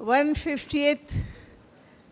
150th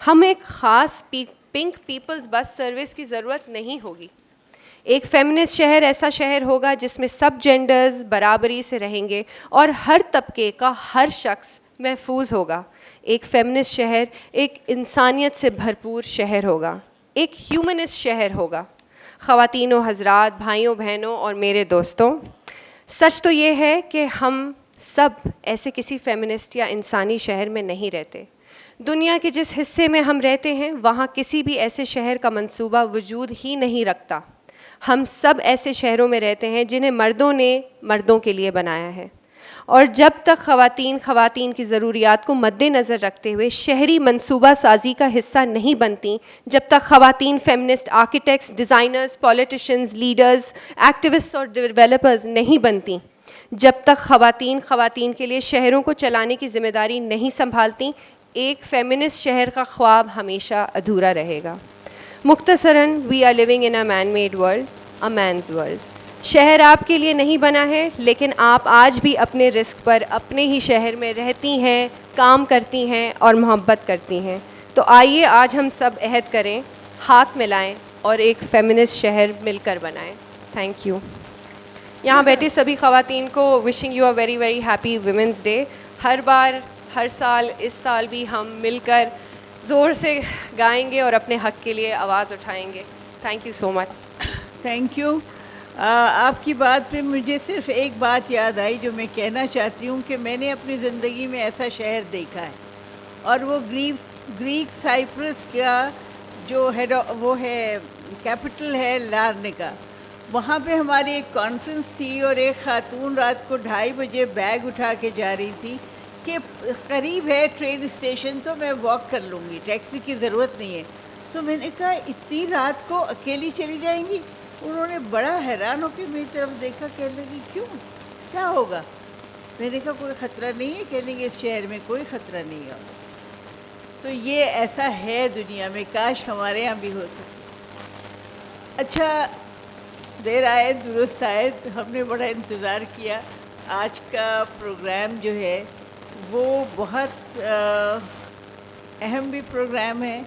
ہمیں ایک خاص پنک پیپلز بس سروس کی ضرورت نہیں ہوگی. ایک فیمنسٹ شہر ایسا شہر ہوگا جس میں سب جینڈرز برابری سے رہیں گے اور ہر طبقے کا ہر شخص محفوظ ہوگا. ایک فیمنسٹ شہر ایک انسانیت سے بھرپور شہر ہوگا, ایک ہیومنسٹ شہر ہوگا. خواتین و حضرات, بھائیوں بہنوں اور میرے دوستوں, سچ تو یہ ہے کہ ہم سب ایسے کسی فیمنسٹ یا انسانی شہر میں نہیں رہتے. دنیا کے جس حصے میں ہم رہتے ہیں وہاں کسی بھی ایسے شہر کا منصوبہ وجود ہی نہیں رکھتا. ہم سب ایسے شہروں میں رہتے ہیں جنہیں مردوں نے مردوں کے لیے بنایا ہے, اور جب تک خواتین کی ضروریات کو مد نظر رکھتے ہوئے شہری منصوبہ سازی کا حصہ نہیں بنتی, جب تک خواتین feminist architects, designers, politicians, leaders, activists اور ڈیولپرز نہیں بنتی, جب تک خواتین کے لیے شہروں کو چلانے کی ذمہ داری نہیں سنبھالتی, ایک فیمنسٹ شہر کا خواب ہمیشہ ادھورا رہے گا. مختصراً, we are living in a man made world, a man's world. شہر آپ کے لیے نہیں بنا ہے, لیکن آپ آج بھی اپنے رسک پر اپنے ہی شہر میں رہتی ہیں, کام کرتی ہیں اور محبت کرتی ہیں. تو آئیے آج ہم سب عہد کریں, ہاتھ ملائیں اور ایک فیمنسٹ شہر مل کر بنائیں. Thank you. یہاں بیٹھی سبھی خواتین کو wishing you a very very happy women's day. ہر سال اس سال بھی ہم مل کر زور سے گائیں گے اور اپنے حق کے لیے آواز اٹھائیں گے. Thank you so much. Thank you. آپ کی بات پہ مجھے صرف ایک بات یاد آئی جو میں کہنا چاہتی ہوں کہ میں نے اپنی زندگی میں ایسا شہر دیکھا ہے, اور وہ گریک سائپرس کا جو وہ ہے کیپٹل ہے لارنکا. وہاں پہ ہماری ایک کانفرنس تھی اور ایک خاتون رات کو 2:30 بجے بیگ اٹھا کے جا رہی تھی کہ قریب ہے ٹرین اسٹیشن تو میں واک کر لوں گی, ٹیکسی کی ضرورت نہیں ہے. تو میں نے کہا اتنی رات کو اکیلی چلی جائیں گی؟ انہوں نے بڑا حیران ہو کے میری طرف دیکھا, کہنے لگی کیوں, کیا ہوگا؟ میں نے کہا کوئی خطرہ نہیں ہے. کہنے لگی اس شہر میں کوئی خطرہ نہیں ہے. تو یہ ایسا ہے دنیا میں, کاش ہمارے یہاں بھی ہو سکے. اچھا, دیر آئے درست آئے, ہم نے بڑا انتظار کیا. آج کا پروگرام جو ہے وہ بہت اہم بھی پروگرام ہے,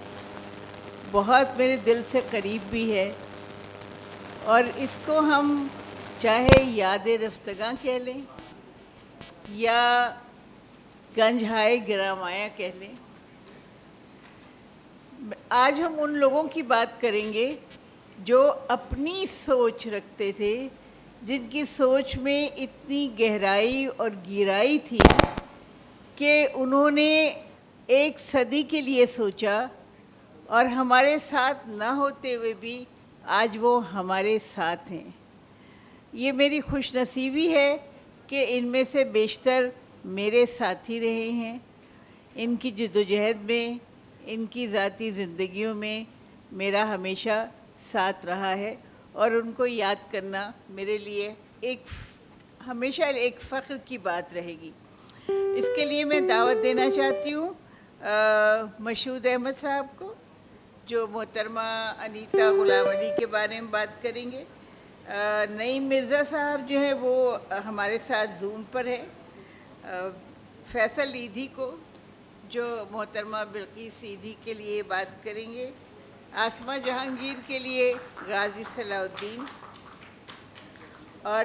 بہت میرے دل سے قریب بھی ہے, اور اس کو ہم چاہے یاد رفتگاں کہہ لیں یا گنجھائے گرامایا کہہ لیں. آج ہم ان لوگوں کی بات کریں گے جو اپنی سوچ رکھتے تھے, جن کی سوچ میں اتنی گہرائی اور گہرائی تھی کہ انہوں نے 1 صدی کے لیے سوچا, اور ہمارے ساتھ نہ ہوتے ہوئے بھی آج وہ ہمارے ساتھ ہیں. یہ میری خوش نصیبی ہے کہ ان میں سے بیشتر میرے ساتھی رہے ہیں. ان کی جدوجہد میں, ان کی ذاتی زندگیوں میں میرا ہمیشہ ساتھ رہا ہے, اور ان کو یاد کرنا میرے لیے ہمیشہ ایک فخر کی بات رہے گی. اس کے لیے میں دعوت دینا چاہتی ہوں مشہود احمد صاحب کو, جو محترمہ انیتا غلام علی کے بارے میں بات کریں گے. نعیم مرزا صاحب جو ہے وہ ہمارے ساتھ زوم پر ہے. فیصل ایدھی کو, جو محترمہ بلقیس ایدھی کے لیے بات کریں گے. آسمہ جہانگیر کے لیے غازی صلاح الدین, اور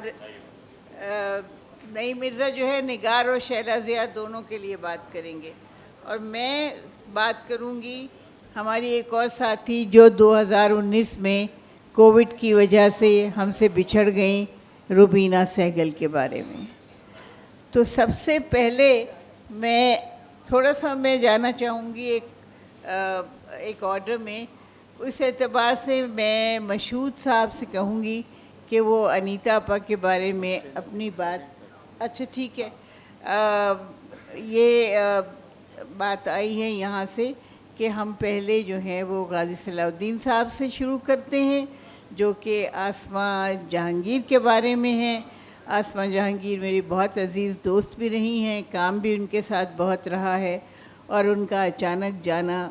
نعیم مرزا جو ہے نگار اور شیلا ضیاء دونوں کے لیے بات کریں گے. اور میں بات کروں گی ہماری ایک اور ساتھی جو 2019 میں کووڈ کی وجہ سے ہم سے بچھڑ گئیں, روبینہ سہگل کے بارے میں. تو سب سے پہلے میں تھوڑا سا جانا چاہوں گی ایک آرڈر میں. اس اعتبار سے میں مشہود صاحب سے کہوں گی کہ وہ انیتا اپا کے بارے میں اپنی بات. اچھا ٹھیک ہے, یہ بات آئی ہے یہاں سے کہ ہم پہلے جو ہیں وہ غازی صلاح الدین صاحب سے شروع کرتے ہیں, جو کہ آسمہ جہانگیر کے بارے میں ہیں. آسمہ جہانگیر میری بہت عزیز دوست بھی رہی ہیں, کام بھی ان کے ساتھ بہت رہا ہے, اور ان کا اچانک جانا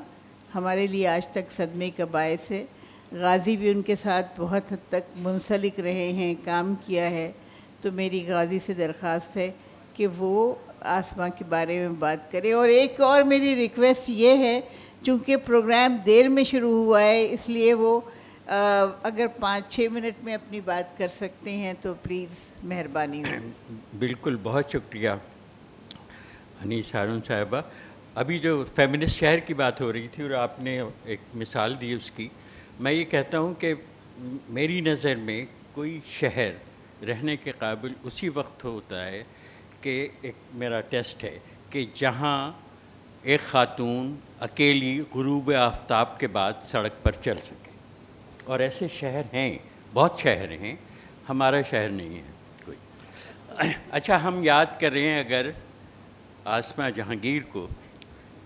ہمارے لیے آج تک صدمے کا باعث ہے. غازی بھی ان کے ساتھ بہت حد تک منسلک رہے ہیں, کام کیا ہے. تو میری غازی سے درخواست ہے کہ وہ آسمہ کے بارے میں بات کرے. اور ایک اور میری ریکویسٹ یہ ہے چونکہ پروگرام دیر میں شروع ہوا ہے اس لیے وہ اگر 5-6 منٹ میں اپنی بات کر سکتے ہیں تو پلیز مہربانی ہو. بالکل، بہت شکریہ انیس ہارون صاحبہ. ابھی جو فیمنسٹ شہر کی بات ہو رہی تھی اور آپ نے ایک مثال دی اس کی، میں یہ کہتا ہوں کہ میری نظر میں کوئی شہر رہنے کے قابل اسی وقت ہوتا ہے کہ ایک میرا ٹیسٹ ہے کہ جہاں ایک خاتون اکیلی غروب آفتاب کے بعد سڑک پر چل سکے. اور ایسے شہر ہیں، بہت شہر ہیں، ہمارا شہر نہیں ہے کوئی. اچھا، ہم یاد کر رہے ہیں اگر آسمہ جہانگیر کو،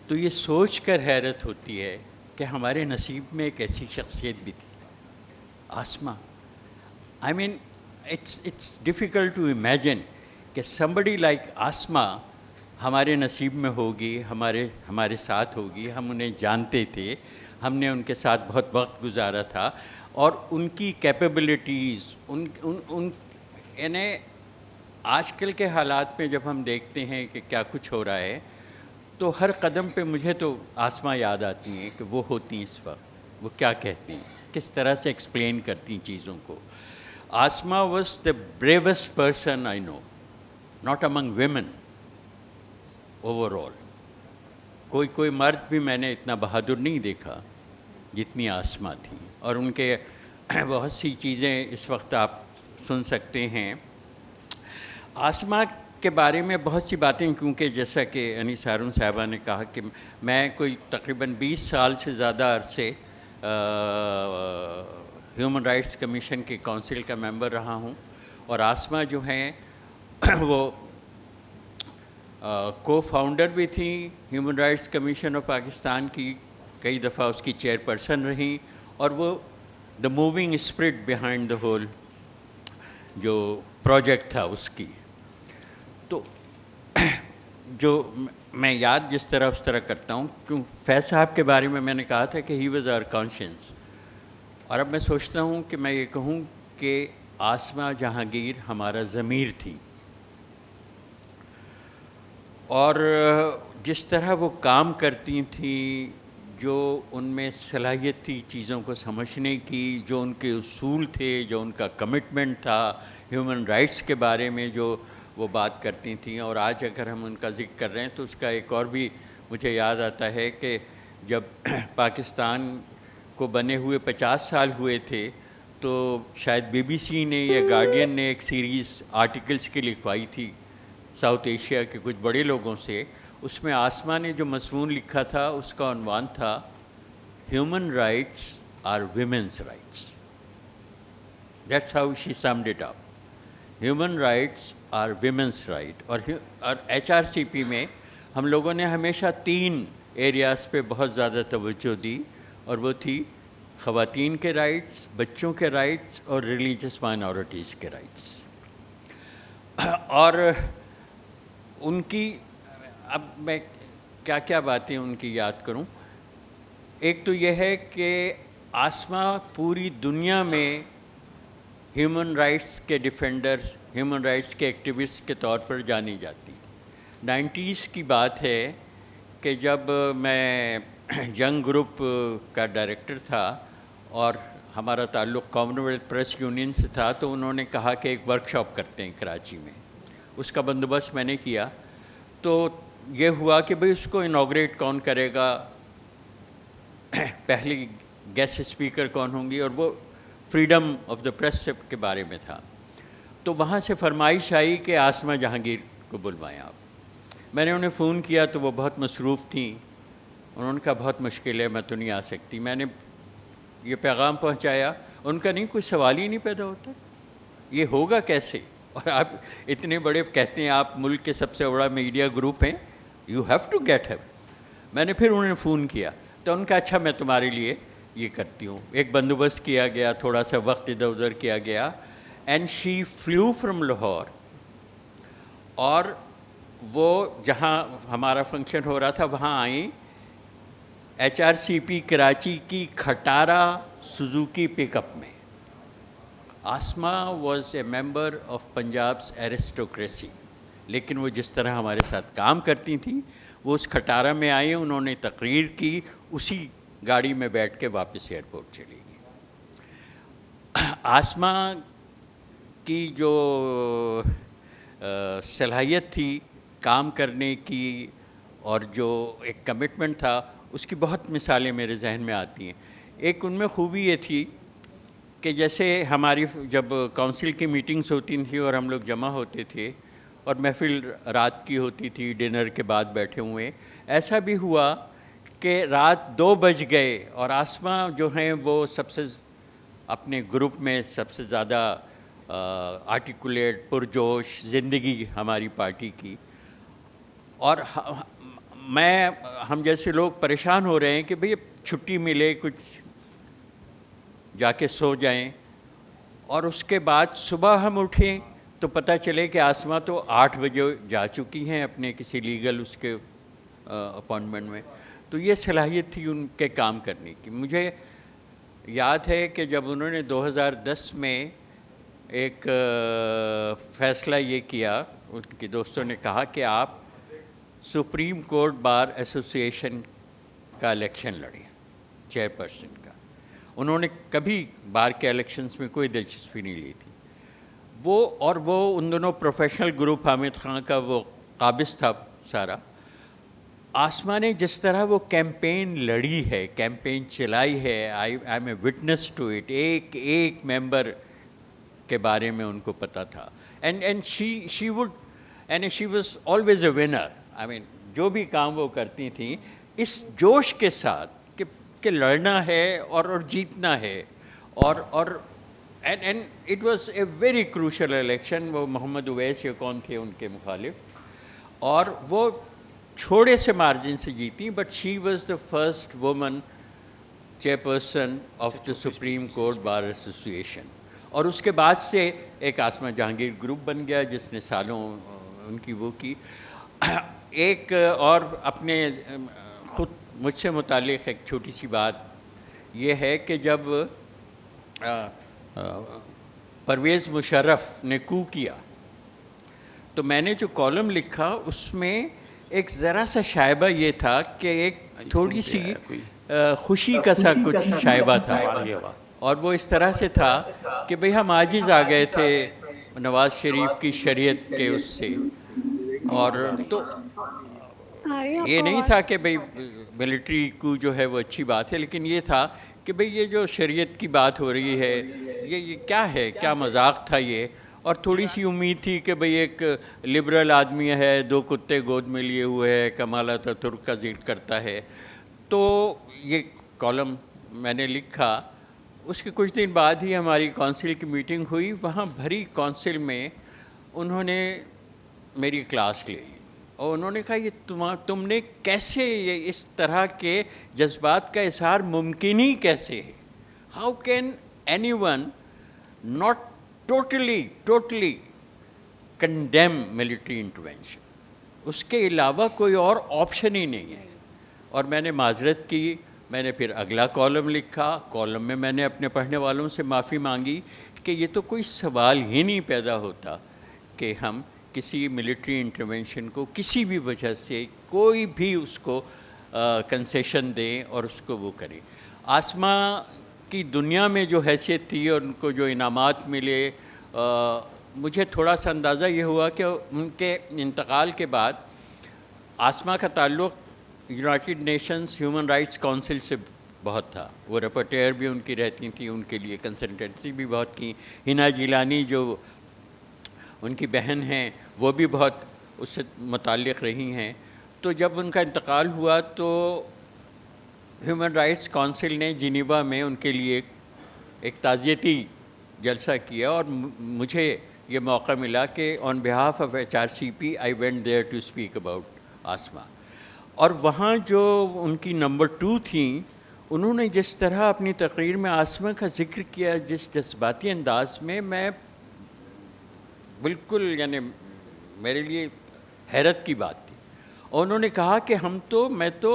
تو یہ سوچ کر حیرت ہوتی ہے کہ ہمارے نصیب میں ایک ایسی شخصیت بھی تھی، Asma. I mean it's difficult to imagine کہ somebody لائک آسمہ ہمارے نصیب میں ہوگی، ہمارے ساتھ ہوگی. ہم انہیں جانتے تھے، ہم نے ان کے ساتھ بہت وقت گزارا تھا، اور ان کی کیپیبلٹیز یعنی آج کل کے حالات میں جب ہم دیکھتے ہیں کہ کیا کچھ ہو رہا ہے تو ہر قدم پہ مجھے تو آسمہ یاد آتی ہیں کہ وہ ہوتی ہیں اس وقت، وہ کیا کہتی ہیں، کس طرح سے ایکسپلین کرتی ہیں چیزوں کو. Asma was the bravest person I know, not among women overall. کوئی مرد بھی میں نے اتنا بہادر نہیں دیکھا جتنی آسمہ تھی. اور ان کے بہت سی چیزیں اس وقت آپ سن سکتے ہیں. آسمہ کے بارے میں بہت سی باتیں، کیونکہ جیسا کہ انیس ہارون صاحبہ نے کہا کہ میں کوئی تقریباً 20 سال سے زیادہ عرصے ہیومن رائٹس کمیشن کے کونسل کا ممبر رہا ہوں، اور آسمہ جو ہیں وہ کو فاؤنڈر بھی تھیں human rights commission of Pakistan کی، کئی دفعہ اس کی چیئر پرسن رہیں، اور وہ دا moving spirit behind the whole جو پروجیکٹ تھا اس کی. تو جو میں یاد جس طرح کرتا ہوں، کیوں فیض صاحب کے بارے میں نے کہا تھا کہ ہی واز آور کانشینس، اور اب میں سوچتا ہوں کہ میں یہ کہوں کہ آسمہ جہانگیر ہمارا ضمیر تھی. اور جس طرح وہ کام کرتی تھیں، جو ان میں صلاحیت تھی چیزوں کو سمجھنے کی، جو ان کے اصول تھے، جو ان کا کمٹمنٹ تھا ہیومن رائٹس کے بارے میں جو وہ بات کرتی تھیں. اور آج اگر ہم ان کا ذکر کر رہے ہیں تو اس کا ایک اور بھی مجھے یاد آتا ہے کہ جب پاکستان کو بنے ہوئے 50 سال ہوئے تھے تو شاید BBC نے یا گارڈین نے ایک سیریز آرٹیکلز کی لکھوائی تھی ساؤتھ ایشیا کے کچھ بڑے لوگوں سے. اس میں آسمہ نے جو مضمون لکھا تھا اس کا عنوان تھا human rights are women's rights. That's how she summed it up. Human rights are women's right. اور HRCP میں ہم لوگوں نے ہمیشہ 3 ایریاز پہ بہت زیادہ توجہ دی، اور وہ تھی خواتین کے رائٹس، بچوں کے رائٹس، اور ریلیجس مائنورٹیز کے رائٹس. اور ان کی اب میں کیا باتیں ان کی یاد کروں. ایک تو یہ ہے کہ آسمہ پوری دنیا میں ہیومن رائٹس کے ڈیفینڈر، ہیومن رائٹس کے ایکٹیوسٹ کے طور پر جانی جاتی. 90s کی بات ہے کہ جب میں ینگ گروپ کا ڈائریکٹر تھا اور ہمارا تعلق کامن ویلتھ پریس یونین سے تھا، تو انہوں نے کہا کہ ایک ورکشاپ کرتے ہیں کراچی میں. اس کا بندوبست میں نے کیا. تو یہ ہوا کہ بھئی اس کو انوگریٹ کون کرے گا، پہلی گیسٹ اسپیکر کون ہوں گی، اور وہ فریڈم آف دا پریس کے بارے میں تھا. تو وہاں سے فرمائش آئی کہ آسمہ جہانگیر کو بلوائیں آپ. میں نے انہیں فون کیا تو وہ بہت مصروف تھیں. انہوں نے کہا بہت مشکل ہے، میں تو نہیں آ سکتی. میں نے یہ پیغام پہنچایا، ان کا نہیں کوئی سوال ہی نہیں پیدا ہوتا، یہ ہوگا کیسے؟ اور آپ اتنے بڑے کہتے ہیں آپ ملک کے سب سے بڑا میڈیا گروپ ہیں، you have to get help. میں نے پھر انہیں فون کیا تو ان کا اچھا میں تمہارے لیے یہ کرتی ہوں. ایک بندوبست کیا گیا، تھوڑا سا وقت ادھر ادھر کیا گیا، اینڈ شی فلیو فرام لاہور. اور وہ جہاں ہمارا فنکشن ہو رہا تھا وہاں آئیں HRCP کراچی کی کھٹارا سوزوکی پک اپ میں. Asma was a member of پنجابس ایرسٹوکریسی. لیکن وہ جس طرح ہمارے ساتھ کام کرتی تھیں وہ اس کھٹارہ میں آئے, انہوں نے تقریر کی, اسی گاڑی میں بیٹھ کے واپس ایئرپورٹ چلی گئی. آسمہ کی جو صلاحیت تھی کام کرنے کی اور جو ایک کمٹمنٹ تھا, اس کی بہت مثالیں میرے ذہن میں آتی ہیں. ایک ان میں خوبی یہ تھی کہ جیسے ہماری جب کونسل کی میٹنگز ہوتی تھیں اور ہم لوگ جمع ہوتے تھے اور محفل رات کی ہوتی تھی, ڈنر کے بعد بیٹھے ہوئے, ایسا بھی ہوا کہ رات 2 بج گئے اور آسمہ جو ہیں وہ سب سے اپنے گروپ میں سب سے زیادہ آرٹیکولیٹ, پرجوش زندگی ہماری پارٹی کی, اور ہم جیسے لوگ پریشان ہو رہے ہیں کہ بھئی چھٹی ملے, کچھ جا کے سو جائیں, اور اس کے بعد صبح ہم اٹھیں تو پتہ چلے کہ آسمہ تو 8 بجے جا چکی ہیں اپنے کسی لیگل اس کے اپوائنٹمنٹ میں. تو یہ صلاحیت تھی ان کے کام کرنے کی. مجھے یاد ہے کہ جب انہوں نے 2010 میں ایک فیصلہ یہ کیا, ان کے دوستوں نے کہا کہ آپ سپریم کورٹ بار ایسوسی ایشن کا الیکشن لڑیں, چیئرپرسن کا. انہوں نے کبھی بار کے الیکشنز میں کوئی دلچسپی نہیں لی تھی. وہ ان دونوں پروفیشنل گروپ, حامد خان کا وہ قابض تھا سارا. آسمہ نے جس طرح وہ کیمپین لڑی ہے, کیمپین چلائی ہے, I am a witness to it, ایک ممبر کے بارے میں ان کو پتہ تھا. And she was always a winner. I mean جو بھی کام وہ کرتی تھیں اس جوش کے ساتھ کہ لڑنا ہے اور جیتنا ہے, اور and it was a very crucial election. وہ محمد اویس یا کون تھے ان کے مخالف, اور وہ چھوڑے سے مارجن سے جیتی, but she was the first woman chairperson of the Supreme Court Bar Association. اور اس کے بعد سے ایک آسمہ جہانگیر گروپ بن گیا جس نے سالوں ان کی وہ کی. ایک اور اپنے خود مجھ سے متعلق ایک چھوٹی سی بات یہ ہے کہ جب پرویز مشرف نے کو کیا تو میں نے جو کالم لکھا اس میں ایک ذرا سا شائبہ یہ تھا کہ ایک تھوڑی سی خوشی کا سا کچھ شائبہ تھا, اور وہ اس طرح سے تھا کہ بھئی ہم عاجز آ گئے تھے نواز شریف کی شریعت کے اس سے. اور تو یہ نہیں تھا کہ بھئی ملٹری کو جو ہے وہ اچھی بات ہے, لیکن یہ تھا کہ بھئی یہ جو شریعت کی بات ہو رہی ہے یہ کیا ہے, کیا مذاق تھا یہ. اور تھوڑی سی امید تھی کہ بھئی ایک لبرل آدمی ہے, 2 کتے گود میں لیے ہوئے ہے, کمال اتاترک کا ذکر کرتا ہے. تو یہ کالم میں نے لکھا. اس کے کچھ دن بعد ہی ہماری کونسل کی میٹنگ ہوئی. وہاں بھری کونسل میں انہوں نے میری کلاس لے لی اور انہوں نے کہا یہ تم نے کیسے یہ اس طرح کے جذبات کا اظہار ممکن ہی کیسے ہے. How can any one not totally condemn military intervention, اس کے علاوہ کوئی اور آپشن ہی نہیں ہے. اور میں نے معذرت کی. میں نے پھر اگلا کالم لکھا. کالم میں میں نے اپنے پڑھنے والوں سے معافی مانگی کہ یہ تو کوئی سوال ہی نہیں پیدا ہوتا کہ ہم کسی ملٹری انٹرونشن کو کسی بھی وجہ سے کوئی بھی اس کو کنسیشن دیں اور اس کو وہ کریں. آسمہ کی دنیا میں جو حیثیت تھی اور ان کو جو انعامات ملے, مجھے تھوڑا سا اندازہ یہ ہوا کہ ان کے انتقال کے بعد آسمہ کا تعلق United nations human rights council سے بہت تھا. وہ رپورٹیر بھی ان کی رہتی تھیں, ان کے لیے کنسلٹنسی بھی بہت کی. ہنا جیلانی جو ان کی بہن ہیں وہ بھی بہت اس سے متعلق رہی ہیں. تو جب ان کا انتقال ہوا تو ہیومن رائٹس کونسل نے جنیوا میں ان کے لیے ایک تعزیتی جلسہ کیا, اور مجھے یہ موقع ملا کہ on behalf of HRCP I went there to speak about Asma. اور وہاں جو ان کی نمبر 2 تھیں, انہوں نے جس طرح اپنی تقریر میں آسمہ کا ذکر کیا, جس جذباتی انداز میں بالکل یعنی میرے لیے حیرت کی بات تھی. اور انہوں نے کہا کہ میں تو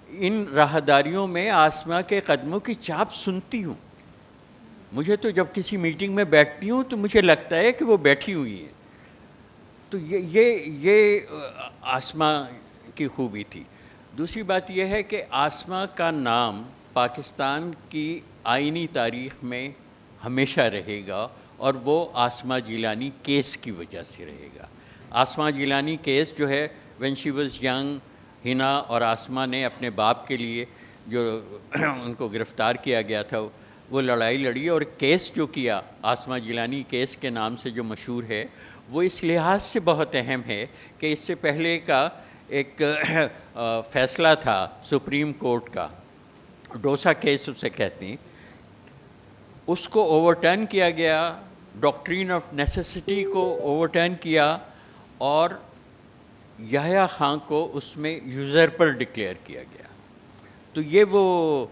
ان راہداریوں میں آسمہ کے قدموں کی چاپ سنتی ہوں. مجھے تو جب کسی میٹنگ میں بیٹھتی ہوں تو مجھے لگتا ہے کہ وہ بیٹھی ہوئی ہے. تو یہ آسمہ کی خوبی تھی. دوسری بات یہ ہے کہ آسما کا نام پاکستان کی آئینی تاریخ میں ہمیشہ رہے گا اور وہ آسما جیلانی کیس کی وجہ سے رہے گا. آسما جیلانی کیس جو ہے وین شی واز ینگ، ہنا اور آسما نے اپنے باپ کے لیے جو ان کو گرفتار کیا گیا تھا وہ لڑائی لڑی، اور کیس جو کیا آسما جیلانی کیس کے نام سے جو مشہور ہے وہ اس لحاظ سے بہت اہم ہے کہ اس سے پہلے کا ایک فیصلہ تھا سپریم کورٹ کا، ڈوسا کیس اسے کہتے ہیں، اس کو اوور ٹرن کیا گیا، ڈاکٹرین آف نیسیسٹی کو اوور ٹرن کیا، اور یحییٰ خان کو اس میں یوزرپر ڈکلیئر کیا گیا. تو یہ وہ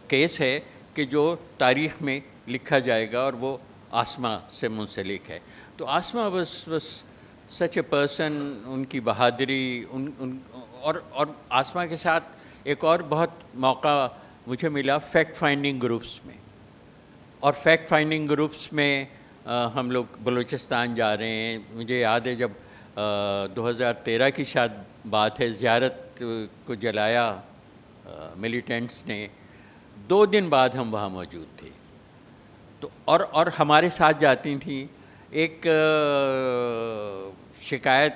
کیس ہے کہ جو تاریخ میں لکھا جائے گا اور وہ آسما سے منسلک ہے. تو آسما بس سچ اے پرسن، ان کی بہادری، اور آسما کے ساتھ ایک اور بہت موقع مجھے ملا فیکٹ فائنڈنگ گروپس میں. اور فیکٹ فائنڈنگ گروپس میں ہم لوگ بلوچستان جا رہے ہیں. مجھے یاد ہے جب 2013 کی شاید بات ہے، زیارت کو جلایا ملیٹنٹس نے، 2 دن بعد ہم وہاں موجود تھے. تو اور ہمارے ساتھ جاتی تھیں. ایک شکایت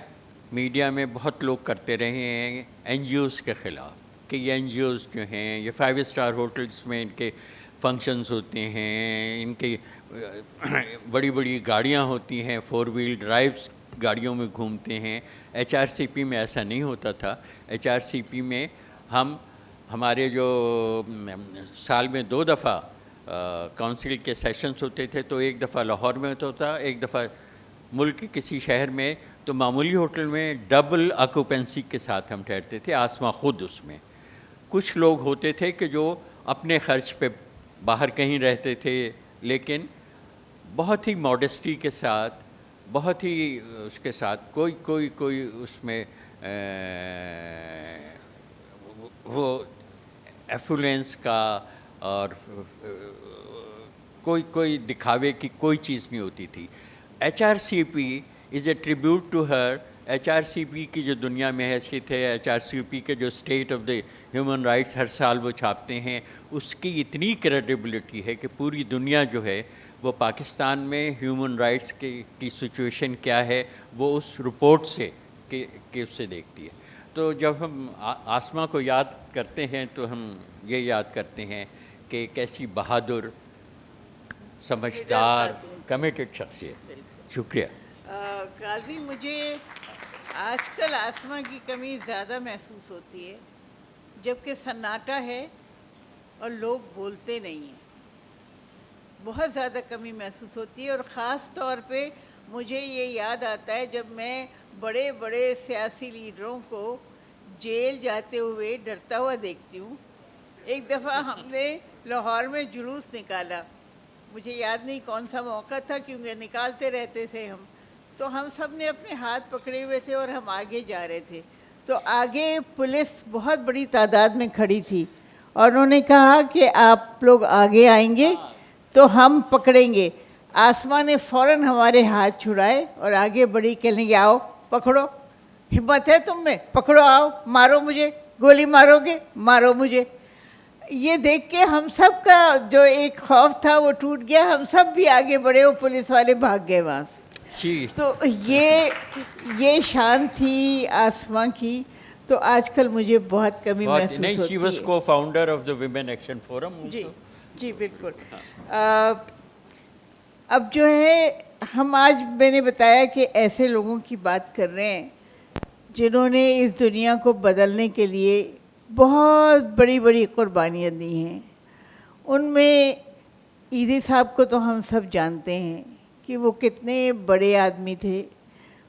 میڈیا میں بہت لوگ کرتے رہے ہیں این جی اوز کے خلاف کہ یہ این جی اوز جو ہیں یہ 5 اسٹار ہوٹلس میں ان کے فنکشنز ہوتے ہیں، ان کی بڑی بڑی گاڑیاں ہوتی ہیں، 4 ویل ڈرائیوز گاڑیوں میں گھومتے ہیں. ایچ آر سی پی میں ایسا نہیں ہوتا تھا. ایچ آر سی پی میں ہمارے جو سال میں 2 دفعہ کونسل کے سیشنز ہوتے تھے، تو ایک دفعہ لاہور میں ہوتا تھا، ایک دفعہ ملک کے کسی شہر میں. تو معمولی ہوٹل میں ڈبل آکوپینسی کے ساتھ ہم ٹھہرتے تھے، آسما خود اس میں. کچھ لوگ ہوتے تھے کہ جو اپنے خرچ پہ باہر کہیں رہتے تھے، لیکن بہت ہی ماڈسٹی کے ساتھ، بہت ہی اس کے ساتھ کوئی اس میں وہ ایفلوئنس کا اور کوئی دکھاوے کی کوئی چیز نہیں ہوتی تھی. H R C P is a tribute to her. H R C P کی جو دنیا میں حیثیت ہے، ایچ آر سی پی کے جو state of the human rights ہر سال وہ چھاپتے ہیں، اس کی اتنی کریڈیبلٹی ہے کہ پوری دنیا جو ہے وہ پاکستان میں ہیومن رائٹس کی سچویشن کیا ہے وہ اس رپورٹ سے کہ اس سے دیکھتی ہے. تو جب ہم آسما کو یاد کرتے ہیں تو ہم یہ یاد کرتے ہیں کہ ایک ایسی بہادر، سمجھدار، کمیٹڈ شخصیت. شکریہ. قاضی، مجھے آج کل آسما کی کمی زیادہ محسوس ہوتی ہے، جبکہ سناٹا ہے اور لوگ بولتے نہیں ہیں. بہت زیادہ کمی محسوس ہوتی ہے، اور خاص طور پہ مجھے یہ یاد آتا ہے جب میں بڑے بڑے سیاسی لیڈروں کو جیل جاتے ہوئے ڈرتا ہوا دیکھتی ہوں. ایک دفعہ ہم نے لاہور میں جلوس نکالا، مجھے یاد نہیں کون سا موقع تھا کیونکہ نکالتے رہتے تھے ہم. تو ہم سب نے اپنے ہاتھ پکڑے ہوئے تھے اور ہم آگے جا رہے تھے. تو آگے پولیس بہت بڑی تعداد میں کھڑی تھی اور انہوں نے کہا کہ آپ لوگ آگے آئیں گے تو ہم پکڑیں گے. آسما نے فوراً ہمارے ہاتھ چھڑائے اور آگے بڑھی، کہنے لگے آؤ پکڑو، ہمت ہے تم میں، پکڑو، آؤ مارو مجھے، گولی مارو گے مارو مجھے. یہ دیکھ کے ہم سب کا جو ایک خوف تھا وہ ٹوٹ گیا. ہم سب بھی آگے بڑھے اور پولیس والے بھاگ گئے وہاں سے. تو یہ شان تھی آسما کی. تو آج کل مجھے بہت کمی محسوس ہوتی ہے. She was cofounder of the women action forum. جی بالکل. اب جو ہے ہم آج، میں نے بتایا کہ ایسے لوگوں کی بات کر رہے ہیں جنہوں نے اس دنیا کو بدلنے کے لیے بہت بڑی بڑی قربانیاں دی ہیں. ان میں ایدھی صاحب کو تو ہم سب جانتے ہیں کہ وہ کتنے بڑے آدمی تھے.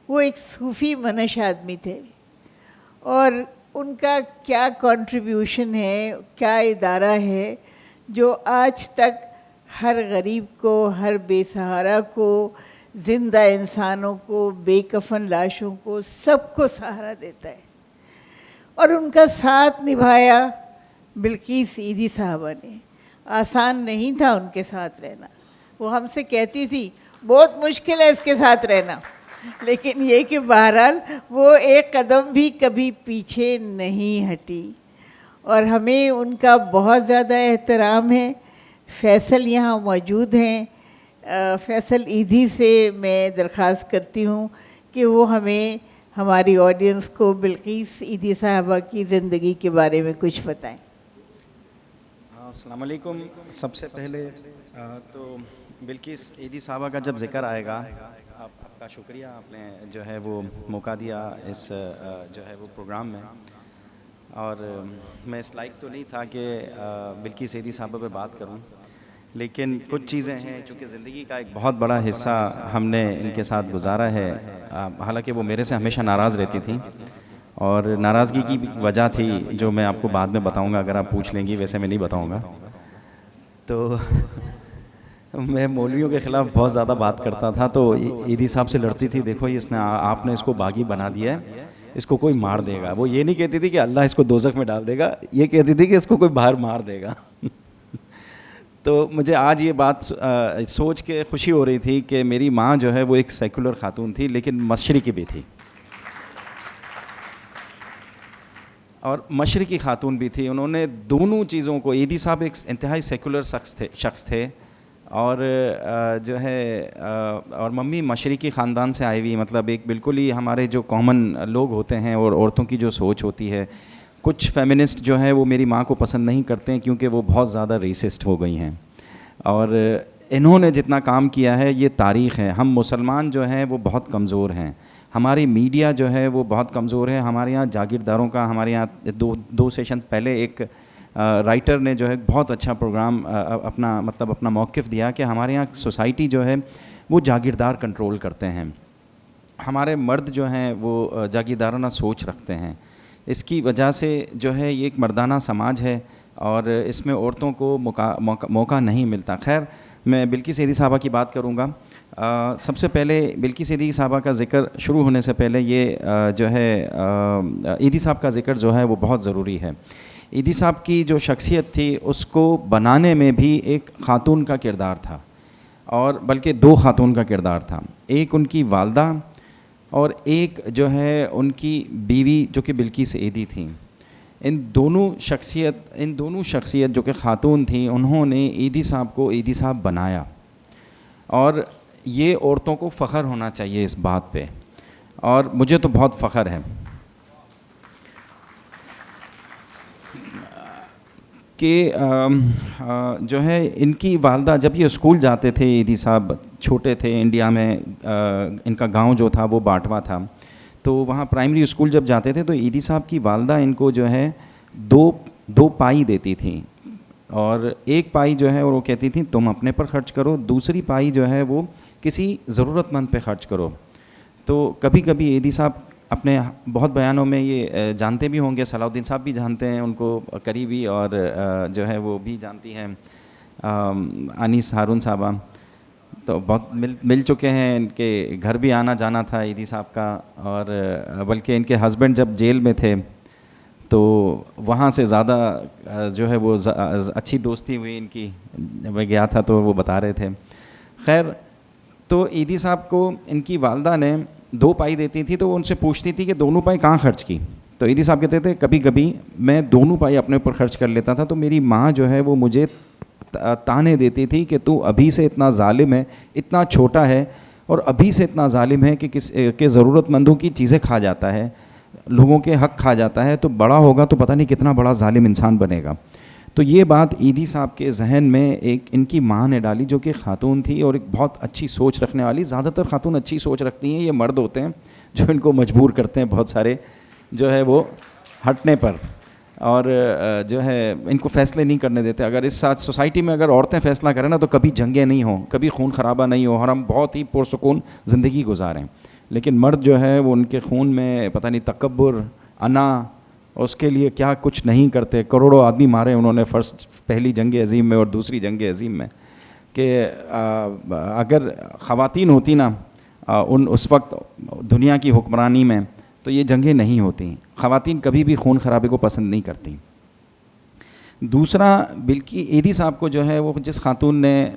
وہ ایک صوفی منش آدمی تھے، اور ان کا کیا کنٹریبیوشن ہے، کیا ادارہ ہے جو آج تک ہر غریب کو، ہر بے سہارا کو، زندہ انسانوں کو، بے کفن لاشوں کو، سب کو سہارا دیتا ہے. اور ان کا ساتھ نبھایا بلقیس ایدھی صاحبہ نے. آسان نہیں تھا ان کے ساتھ رہنا. وہ ہم سے کہتی تھی بہت مشکل ہے اس کے ساتھ رہنا. لیکن یہ کہ بہرحال وہ ایک قدم بھی کبھی پیچھے نہیں ہٹی اور ہمیں ان کا بہت زیادہ احترام ہے. فیصل یہاں موجود ہیں. فیصل ایدھی سے میں درخواست کرتی ہوں کہ وہ ہمیں ہماری آڈینس کو بلقیس ایدھی صاحبہ کی زندگی کے بارے میں کچھ بتائیں. السلام علیکم. سب سے پہلے تو بلقیس ایدھی صاحبہ کا جب ذکر آئے گا, آپ کا شکریہ, آپ نے جو ہے وہ موقع دیا اس جو ہے وہ پروگرام میں, اور میں اس لائق تو نہیں تھا کہ بلقیس ایدھی صاحبہ پہ بات کروں, لیکن کچھ چیزیں ہیں چونکہ زندگی کا ایک بہت بڑا حصہ ہم نے ان کے ساتھ گزارا ہے. حالانکہ وہ میرے سے ہمیشہ ناراض رہتی تھیں اور ناراضگی کی وجہ تھی جو میں آپ کو بعد میں بتاؤں گا اگر آپ پوچھ لیں گی, ویسے میں نہیں بتاؤں گا. تو میں مولویوں کے خلاف بہت زیادہ بات کرتا تھا تو ایدھی صاحب سے لڑتی تھی, دیکھو اس نے آپ نے اس کو باغی بنا دیا ہے, اس کو کوئی مار دے گا. وہ یہ نہیں کہتی تھی کہ اللہ اس کو دوزخ میں ڈال دے گا, یہ کہتی تھی کہ اس کو کوئی باہر مار دے گا. تو مجھے آج یہ بات سوچ کے خوشی ہو رہی تھی کہ میری ماں جو ہے وہ ایک سیکولر خاتون تھی لیکن مشرقی بھی تھی, اور مشرقی خاتون بھی تھی. انہوں نے دونوں چیزوں کو, ایدھی صاحب ایک انتہائی سیکولر شخص تھے اور جو ہے اور ممی مشرقی خاندان سے آئی ہوئی, مطلب ایک بالکل ہی ہمارے جو کامن لوگ ہوتے ہیں اور عورتوں کی جو سوچ ہوتی ہے. کچھ فیمنسٹ جو ہیں وہ میری ماں کو پسند نہیں کرتے ہیں کیونکہ وہ بہت زیادہ ریسسٹ ہو گئی ہیں, اور انہوں نے جتنا کام کیا ہے یہ تاریخ ہے. ہم مسلمان جو ہیں وہ بہت کمزور ہیں, ہماری میڈیا جو ہے وہ بہت کمزور ہے. ہمارے یہاں جاگیرداروں کا, ہمارے یہاں دو سیشن پہلے ایک رائٹر نے جو ہے بہت اچھا پروگرام اپنا موقف دیا کہ ہمارے یہاں سوسائٹی جو ہے وہ جاگیردار کنٹرول کرتے ہیں, ہمارے مرد جو ہیں وہ جاگیردارانہ سوچ رکھتے ہیں. اس کی وجہ سے جو ہے یہ ایک مردانہ سماج ہے اور اس میں عورتوں کو موقع نہیں ملتا. خیر, میں بلقیس ایدھی صاحبہ کی بات کروں گا. سب سے پہلے بلقیس ایدھی صاحبہ کا ذکر شروع ہونے سے پہلے یہ جو ہے ایدھی صاحب کا ذکر جو ہے وہ بہت ضروری ہے. ایدھی صاحب کی جو شخصیت تھی اس کو بنانے میں بھی ایک خاتون کا کردار تھا, اور بلکہ دو خاتون کا کردار تھا. ایک ان کی والدہ اور ایک جو ہے ان کی بیوی جو کہ بلقیس ایدھی تھیں. ان دونوں شخصیت جو کہ خاتون تھیں, انہوں نے ایدھی صاحب کو ایدھی صاحب بنایا, اور یہ عورتوں کو فخر ہونا چاہیے اس بات پہ, اور مجھے تو بہت فخر ہے کہ جو ہے ان کی والدہ, جب یہ اسکول جاتے تھے, ایدھی صاحب چھوٹے تھے, انڈیا میں ان کا گاؤں جو تھا وہ باٹوا تھا, تو وہاں پرائمری اسکول جب جاتے تھے تو ایدھی صاحب کی والدہ ان کو جو ہے دو پائی دیتی تھیں, اور ایک پائی جو ہے وہ کہتی تھیں تم اپنے پر خرچ کرو, دوسری پائی جو ہے وہ کسی ضرورت مند پہ خرچ کرو. تو کبھی کبھی ایدھی صاحب اپنے بہت بیانوں میں یہ جانتے بھی ہوں گے, صلاح الدین صاحب بھی جانتے ہیں ان کو قریبی, اور جو ہے وہ بھی جانتی ہیں انیس ہارون صاحبہ, تو بہت مل چکے ہیں. ان کے گھر بھی آنا جانا تھا ایدھی صاحب کا, اور بلکہ ان کے ہسبینڈ جب جیل میں تھے تو وہاں سے زیادہ جو ہے وہ اچھی دوستی ہوئی ان کی. میں گیا تھا تو وہ بتا رہے تھے. خیر, تو ایدھی صاحب کو ان کی والدہ نے 2 پائی دیتی تھی, تو وہ ان سے پوچھتی تھی کہ دونوں پائی کہاں خرچ کی, تو ایدھی صاحب کہتے تھے کبھی کبھی میں دونوں پائی اپنے اوپر خرچ کر لیتا تھا, تو میری ماں جو ہے وہ مجھے تانے دیتی تھی کہ تو ابھی سے اتنا ظالم ہے, اتنا چھوٹا ہے, اور ابھی سے اتنا ظالم ہے کہ ضرورت مندوں کی چیزیں کھا جاتا ہے, لوگوں کے حق کھا جاتا ہے, تو بڑا ہوگا تو پتہ نہیں کتنا بڑا ظالم انسان بنے گا. تو یہ بات ایدھی صاحب کے ذہن میں ایک ان کی ماں نے ڈالی جو کہ خاتون تھی اور ایک بہت اچھی سوچ رکھنے والی. زیادہ تر خاتون اچھی سوچ رکھتی ہیں, یہ مرد ہوتے ہیں جو ان کو مجبور کرتے ہیں بہت سارے جو ہے وہ ہٹنے پر, اور جو ہے ان کو فیصلے نہیں کرنے دیتے. اگر اس ساتھ سوسائٹی میں اگر عورتیں فیصلہ کریں نا تو کبھی جنگیں نہیں ہوں, کبھی خون خرابہ نہیں ہو, اور ہم بہت ہی پرسکون زندگی گزاریں. لیکن مرد جو ہے وہ ان کے خون میں پتہ نہیں تکبر, انا, اس کے لیے کیا کچھ نہیں کرتے. کروڑوں آدمی مارے انہوں نے پہلی جنگ عظیم میں اور دوسری جنگ عظیم میں, کہ اگر خواتین ہوتی نا اس وقت دنیا کی حکمرانی میں تو یہ جنگیں نہیں ہوتی. خواتین کبھی بھی خون خرابے کو پسند نہیں کرتی. دوسرا, بلکہ ایدھی صاحب کو جو ہے وہ جس خاتون نے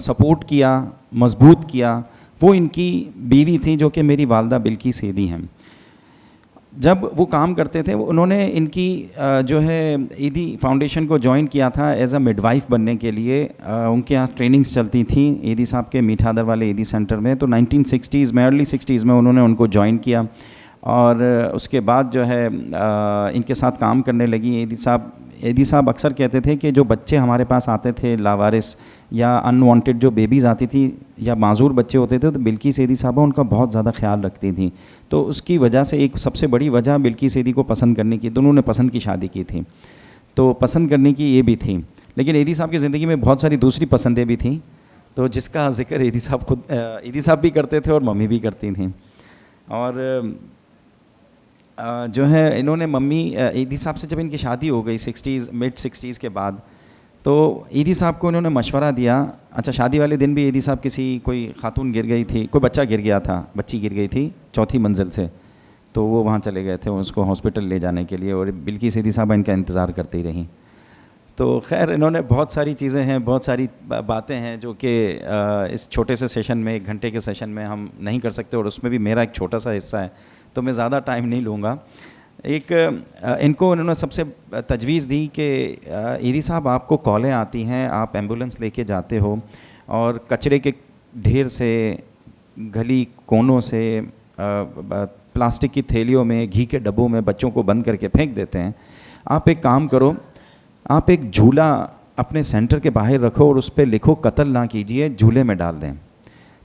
سپورٹ کیا, مضبوط کیا, وہ ان کی بیوی تھیں جو کہ میری والدہ بلقیس ایدی ہیں. جب وہ کام کرتے تھے انہوں نے ان کی جو ہے ایدی فاؤنڈیشن کو جوائن کیا تھا ایز اے مڈ وائف بننے کے لیے. ان کے یہاں ٹریننگز چلتی تھیں ایدی صاحب کے میٹھا در والے ایدی سینٹر میں. تو 1960s میں ارلی 60s میں انہوں نے ان کو جوائن کیا اور اس کے بعد جو ہے ان کے ساتھ کام کرنے لگی. ایدی صاحب اکثر کہتے تھے کہ جو بچے ہمارے پاس آتے تھے لاوارث یا ان وانٹیڈ جو بیبیز آتی تھی یا معذور بچے ہوتے تھے تو بلقیس ایدی صاحبہ ان کا بہت زیادہ خیال رکھتی تھیں. تو اس کی وجہ سے ایک سب سے بڑی وجہ بلقیس ایدی کو پسند کرنے کی, دونوں نے پسند کی شادی کی تھی, تو پسند کرنے کی یہ بھی تھی. لیکن ایدی صاحب کی زندگی میں بہت ساری دوسری پسندیں بھی تھیں تو جس کا ذکر ایدی صاحب بھی کرتے تھے اور ممی بھی کرتی تھیں. اور جو ہے انہوں نے ممی ایدی صاحب سے جب ان کی شادی ہو گئی مڈ 60s کے بعد تو ایدی صاحب کو انہوں نے مشورہ دیا. اچھا شادی والے دن بھی ایدی صاحب کوئی خاتون گر گئی تھی, کوئی بچہ گر گیا تھا, بچی گر گئی تھی 4تھی منزل سے, تو وہ وہاں چلے گئے تھے اس کو ہاسپٹل لے جانے کے لیے اور بلقیس ایدی صاحبہ ان کا انتظار کرتی رہیں. تو خیر انہوں نے بہت ساری چیزیں ہیں, بہت ساری باتیں ہیں جو کہ اس چھوٹے سے سیشن میں 1 گھنٹے کے سیشن میں ہم نہیں کر سکتے اور اس میں بھی میرا ایک چھوٹا سا حصہ ہے تو میں زیادہ ٹائم نہیں لوں گا. ان کو انہوں نے سب سے تجویز دی کہ ایدی صاحب آپ کو کالیں آتی ہیں, آپ ایمبولنس لے کے جاتے ہو اور کچرے کے ڈھیر سے, گلی کونوں سے, پلاسٹک کی تھیلیوں میں, گھی کے ڈبوں میں بچوں کو بند کر کے پھینک دیتے ہیں. آپ ایک کام کرو, آپ ایک جھولا اپنے سینٹر کے باہر رکھو اور اس پہ لکھو قتل نہ کیجیے, جھولے میں ڈال دیں.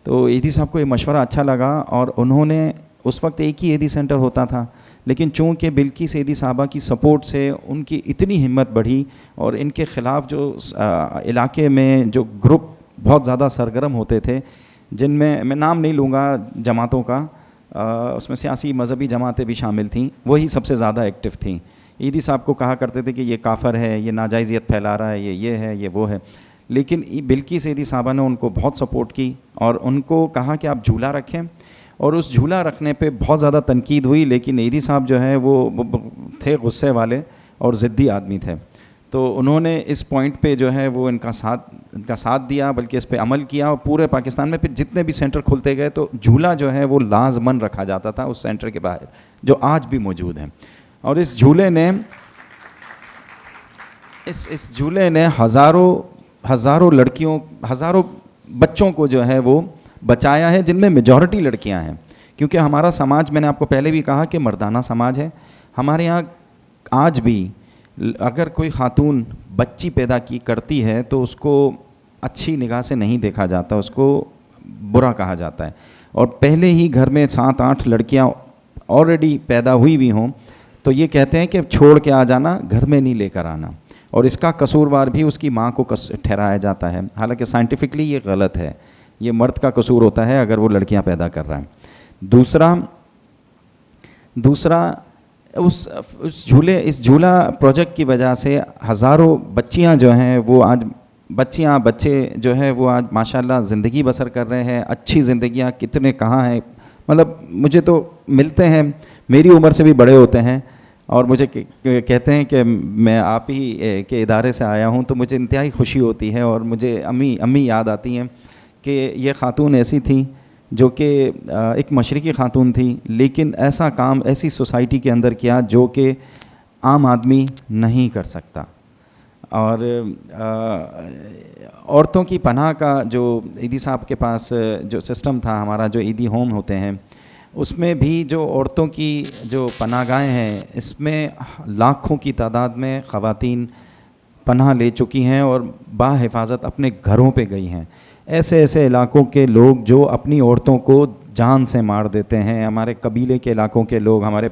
تو ایدی صاحب کو یہ مشورہ اچھا لگا اور انہوں نے اس وقت ایک ہی ایدی سینٹر ہوتا تھا لیکن چونکہ بلقیس ایدی صاحبہ کی سپورٹ سے ان کی اتنی ہمت بڑھی اور ان کے خلاف جو علاقے میں جو گروپ بہت زیادہ سرگرم ہوتے تھے جن میں نام نہیں لوں گا جماعتوں کا, اس میں سیاسی مذہبی جماعتیں بھی شامل تھیں, وہی سب سے زیادہ ایکٹیو تھیں. ایدی صاحب کو کہا کرتے تھے کہ یہ کافر ہے, یہ ناجائزیت پھیلا رہا ہے, یہ ہے, یہ وہ ہے. لیکن بلقیس ایدی صاحبہ نے ان کو بہت سپورٹ کی اور ان کو کہا کہ آپ جھولا رکھیں, اور اس جھولا رکھنے پہ بہت زیادہ تنقید ہوئی لیکن ایدی صاحب جو ہے وہ تھے غصے والے اور ضدی آدمی تھے. تو انہوں نے اس پوائنٹ پہ جو ہے وہ ان کا ساتھ دیا, بلکہ اس پہ عمل کیا. اور پورے پاکستان میں پھر جتنے بھی سینٹر کھلتے گئے تو جھولا جو ہے وہ لازماً رکھا جاتا تھا اس سینٹر کے باہر, جو آج بھی موجود ہے. اور اس جھولے نے ہزاروں لڑکیوں, ہزاروں بچوں کو جو ہے وہ بچایا ہے, جن میں میجورٹی لڑکیاں ہیں. کیونکہ ہمارا سماج, میں نے آپ کو پہلے بھی کہا کہ مردانہ سماج ہے. ہمارے یہاں آج بھی اگر کوئی خاتون بچی پیدا کرتی ہے تو اس کو اچھی نگاہ سے نہیں دیکھا جاتا, اس کو برا کہا جاتا ہے. اور پہلے ہی گھر میں 7-8 لڑکیاں آلریڈی پیدا ہوئی ہوں تو یہ کہتے ہیں کہ چھوڑ کے آ جانا, گھر میں نہیں لے کر آنا. اور اس کا قصوروار بھی اس کی ماں کو ٹھہرایا جاتا ہے, حالانکہ سائنٹیفکلی یہ غلط ہے. یہ مرد کا قصور ہوتا ہے اگر وہ لڑکیاں پیدا کر رہا ہے. دوسرا اس جھولا پروجیکٹ کی وجہ سے ہزاروں بچیاں جو ہیں وہ آج بچے جو ہے وہ آج ماشاءاللہ زندگی بسر کر رہے ہیں. اچھی زندگیاں کتنے کہاں ہیں, مطلب مجھے تو ملتے ہیں, میری عمر سے بھی بڑے ہوتے ہیں اور مجھے کہتے ہیں کہ میں آپ ہی کے ادارے سے آیا ہوں, تو مجھے انتہائی خوشی ہوتی ہے. اور مجھے امی یاد آتی ہیں کہ یہ خاتون ایسی تھیں جو کہ ایک مشرقی خاتون تھی لیکن ایسا کام ایسی سوسائٹی کے اندر کیا جو کہ عام آدمی نہیں کر سکتا. اور عورتوں کی پناہ کا جو ایدی صاحب کے پاس جو سسٹم تھا, ہمارا جو ایدی ہوم ہوتے ہیں, اس میں بھی جو عورتوں کی جو پناہ گاہیں ہیں اس میں لاکھوں کی تعداد میں خواتین پناہ لے چکی ہیں اور باحفاظت اپنے گھروں پہ گئی ہیں. ایسے علاقوں کے لوگ جو اپنی عورتوں کو جان سے مار دیتے ہیں, ہمارے قبیلے کے علاقوں کے لوگ, ہمارے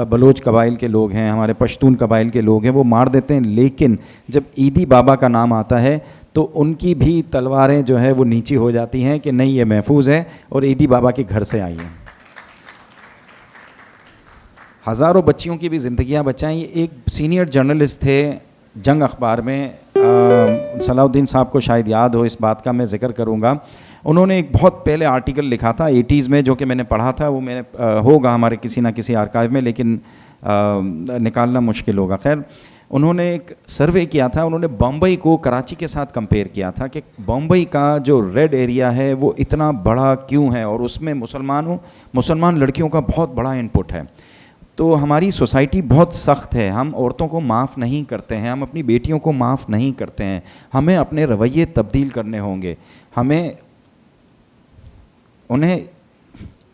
بلوچ قبائل کے لوگ ہیں, ہمارے پشتون قبائل کے لوگ ہیں, وہ مار دیتے ہیں. لیکن جب ایدی بابا کا نام آتا ہے تو ان کی بھی تلواریں جو ہے وہ نیچی ہو جاتی ہیں کہ نہیں یہ محفوظ ہے اور ایدی بابا کے گھر سے آئی ہیں. ہزاروں بچیوں کی بھی زندگیاں بچائیں. ایک سینئر جرنلسٹ تھے جنگ اخبار میں, صلاح الدین صاحب کو شاید یاد ہو, اس بات کا میں ذکر کروں گا. انہوں نے ایک بہت پہلے آرٹیکل لکھا تھا 80s میں, جو کہ میں نے پڑھا تھا, وہ میں ہوگا ہمارے کسی نہ کسی آرکائیو میں, لیکن نکالنا مشکل ہوگا. خیر, انہوں نے ایک سروے کیا تھا, انہوں نے بمبئی کو کراچی کے ساتھ کمپیئر کیا تھا کہ بمبئی کا جو ریڈ ایریا ہے وہ اتنا بڑا کیوں ہے, اور اس میں مسلمان لڑکیوں کا بہت بڑا انپٹ ہے. تو ہماری سوسائٹی بہت سخت ہے, ہم عورتوں کو معاف نہیں کرتے ہیں, ہم اپنی بیٹیوں کو معاف نہیں کرتے ہیں. ہمیں اپنے رویے تبدیل کرنے ہوں گے, ہمیں انہیں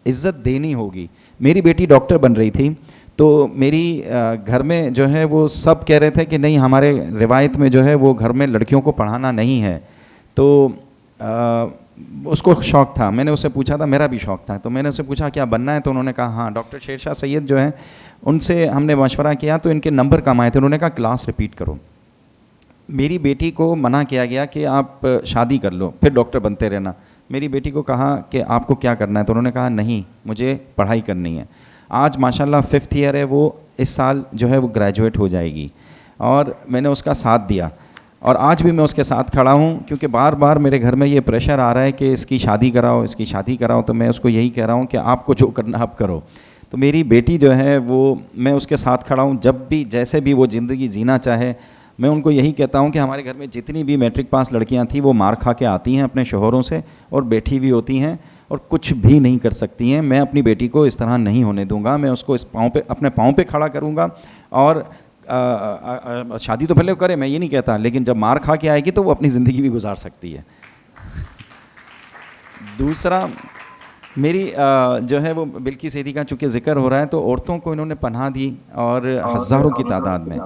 عزت دینی ہوگی. میری بیٹی ڈاکٹر بن رہی تھی, تو میری گھر میں جو ہے وہ سب کہہ رہے تھے کہ نہیں, ہمارے روایت میں جو ہے وہ گھر میں لڑکیوں کو پڑھانا نہیں ہے. تو اس کو شوق تھا, میں نے اس سے پوچھا تھا, میرا بھی شوق تھا, تو میں نے اس سے پوچھا کیا بننا ہے, تو انہوں نے کہا ہاں ڈاکٹر شیر شاہ سید جو ہیں ان سے ہم نے مشورہ کیا تو ان کے نمبر کم آئے تھے, انہوں نے کہا کلاس ریپیٹ کرو. میری بیٹی کو منع کیا گیا کہ آپ شادی کر لو پھر ڈاکٹر بنتے رہنا. میری بیٹی کو کہا کہ آپ کو کیا کرنا ہے, تو انہوں نے کہا نہیں مجھے پڑھائی کرنی ہے. آج ماشاءاللہ 5th ایئر ہے, وہ اس سال جو ہے وہ گریجویٹ ہو جائے گی, اور میں نے اس کا ساتھ دیا, اور آج بھی میں اس کے ساتھ کھڑا ہوں, کیونکہ بار بار میرے گھر میں یہ پریشر آ رہا ہے کہ اس کی شادی کراؤ, اس کی شادی کراؤ. تو میں اس کو یہی کہہ رہا ہوں کہ آپ کو جو کرنا آپ کرو. تو میری بیٹی جو ہے وہ, میں اس کے ساتھ کھڑا ہوں, جب بھی جیسے بھی وہ زندگی جینا چاہے. میں ان کو یہی کہتا ہوں کہ ہمارے گھر میں جتنی بھی میٹرک پاس لڑکیاں تھیں وہ مار کھا کے آتی ہیں اپنے شوہروں سے, اور بیٹھی ہوئی ہوتی ہیں اور کچھ بھی نہیں کر سکتی ہیں. میں اپنی بیٹی کو اس طرح نہیں ہونے دوں گا, میں اس کو اس پاؤں پہ, اپنے پاؤں پہ کھڑا کروں گا. اور شادی تو پہلے کرے, میں یہ نہیں کہتا, لیکن جب مار کھا کے آئے گی تو وہ اپنی زندگی بھی گزار سکتی ہے. دوسرا میری جو ہے وہ بلقیس سیدی کا چونکہ ذکر ہو رہا ہے, تو عورتوں کو انہوں نے پناہ دی, اور ہزاروں کی تعداد میں.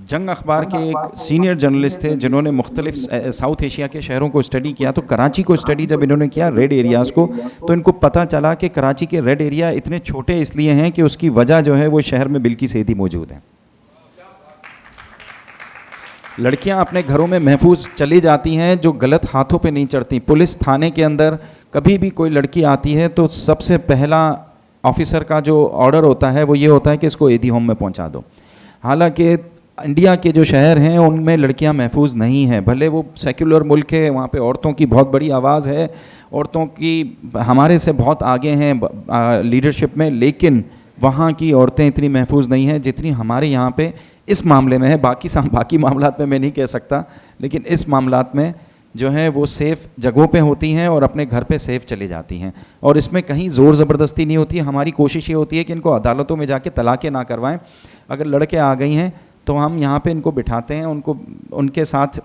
جنگ اخبار کے ایک سینئر جرنلسٹ تھے جنہوں نے مختلف ساؤتھ ایشیا کے شہروں کو اسٹڈی کیا, تو کراچی کو اسٹڈی جب انہوں نے کیا, ریڈ ایریاز کو, تو ان کو پتہ چلا کہ کراچی کے ریڈ ایریا اتنے چھوٹے اس لیے ہیں کہ اس کی وجہ جو ہے وہ شہر میں بلقیس سیدی موجود ہیں. لڑکیاں اپنے گھروں میں محفوظ چلی جاتی ہیں جو غلط ہاتھوں پہ نہیں چڑھتی. پولیس تھانے کے اندر کبھی بھی کوئی لڑکی آتی ہے تو سب سے پہلا آفیسر کا جو آرڈر ہوتا ہے وہ یہ ہوتا ہے کہ اس کو ایدھی ہوم میں پہنچا دو. حالانکہ انڈیا کے جو شہر ہیں ان میں لڑکیاں محفوظ نہیں ہیں, بھلے وہ سیکولر ملک ہے, وہاں پہ عورتوں کی بہت بڑی آواز ہے, عورتوں کی ہمارے سے بہت آگے ہیں لیڈرشپ میں, لیکن وہاں کی عورتیں اتنی محفوظ نہیں ہیں جتنی ہمارے یہاں پہ اس معاملے میں ہے. باقی معاملات میں نہیں کہہ سکتا, لیکن اس معاملات میں جو ہے وہ سیف جگہوں پہ ہوتی ہیں اور اپنے گھر پہ سیف چلی جاتی ہیں, اور اس میں کہیں زور زبردستی نہیں ہوتی. ہماری کوشش یہ ہوتی ہے کہ ان کو عدالتوں میں جا کے طلاقیں نہ کروائیں. اگر لڑکے آ گئی ہیں تو ہم یہاں پہ ان کو بٹھاتے ہیں, ان کے ساتھ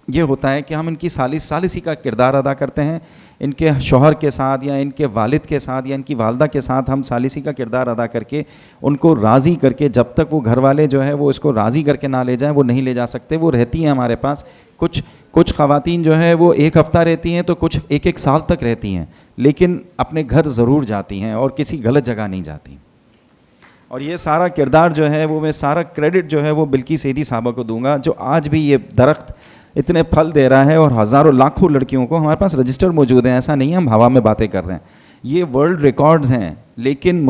یہ ہوتا ہے کہ ہم ان کی ثالثی کا کردار ادا کرتے ہیں. ان کے شوہر کے ساتھ یا ان کے والد کے ساتھ یا ان کی والدہ کے ساتھ ہم ثالثی کا کردار ادا کر کے ان کو راضی کر کے, جب تک وہ گھر والے جو ہے وہ اس کو راضی کر کے نہ لے جائیں وہ نہیں لے جا سکتے. وہ رہتی ہیں ہمارے پاس. کچھ خواتین جو ہے وہ 1 ہفتہ رہتی ہیں, تو کچھ 1 سال تک رہتی ہیں, لیکن اپنے گھر ضرور جاتی ہیں اور کسی غلط جگہ نہیں جاتی. اور یہ سارا کردار جو ہے وہ, میں سارا کریڈٹ جو ہے وہ بلقیس سیدی صاحبہ کو دوں گا, جو آج بھی یہ درخت اتنے پھل دے رہا ہے, اور ہزاروں لاکھوں لڑکیوں کو, ہمارے پاس رجسٹر موجود ہیں, ایسا نہیں ہے ہم ہوا میں باتیں کر رہے ہیں, یہ ورلڈ ریکارڈز ہیں. لیکن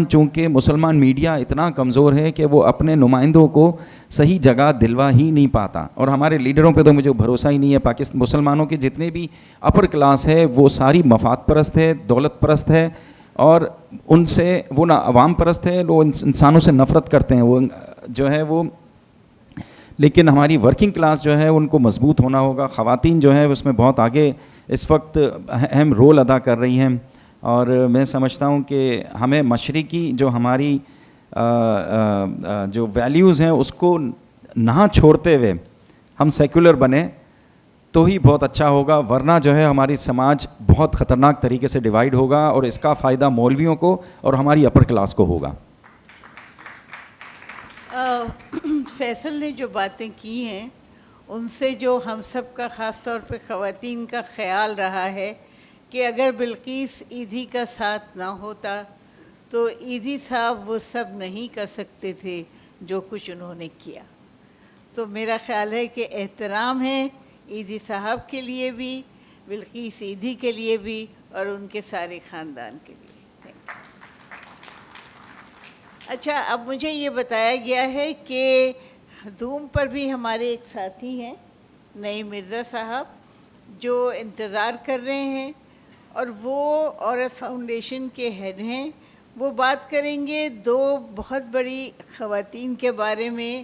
چونکہ مسلمان میڈیا اتنا کمزور ہے کہ وہ اپنے نمائندوں کو صحیح جگہ دلوا ہی نہیں پاتا, اور ہمارے لیڈروں پہ تو مجھے بھروسہ ہی نہیں ہے. مسلمانوں کے جتنے بھی اپر کلاس ہے وہ ساری مفاد پرست ہے, دولت پرست ہے, اور ان سے وہ نہ عوام پرست ہے, وہ انسانوں سے نفرت کرتے ہیں وہ جو ہے وہ. لیکن ہماری ورکنگ کلاس جو ہے ان کو مضبوط ہونا ہوگا. خواتین جو ہے اس میں بہت آگے اس وقت اہم رول ادا کر رہی ہیں, اور میں سمجھتا ہوں کہ ہمیں مشرقی جو ہماری جو ویلیوز ہیں اس کو نہ چھوڑتے ہوئے ہم سیکولر بنیں تو ہی بہت اچھا ہوگا, ورنہ جو ہے ہماری سماج بہت خطرناک طریقے سے ڈیوائیڈ ہوگا, اور اس کا فائدہ مولویوں کو اور ہماری اپر کلاس کو ہوگا. فیصل نے جو باتیں کی ہیں ان سے جو ہم سب کا خاص طور پہ خواتین کا خیال رہا ہے کہ اگر بلقیس ایدھی کا ساتھ نہ ہوتا تو ایدھی صاحب وہ سب نہیں کر سکتے تھے جو کچھ انہوں نے کیا. تو میرا خیال ہے کہ احترام ہے ایدھی صاحب کے لیے بھی, بلقیس ایدھی کے لیے بھی, اور ان کے سارے خاندان کے لیے. اچھا, اب مجھے یہ بتایا گیا ہے کہ زوم پر بھی ہمارے ایک ساتھی ہیں نئی مرزا صاحب جو انتظار کر رہے ہیں, اور وہ عورت فاؤنڈیشن کے ہیڈ ہیں. وہ بات کریں گے 2 بہت بڑی خواتین کے بارے میں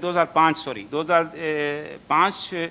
2005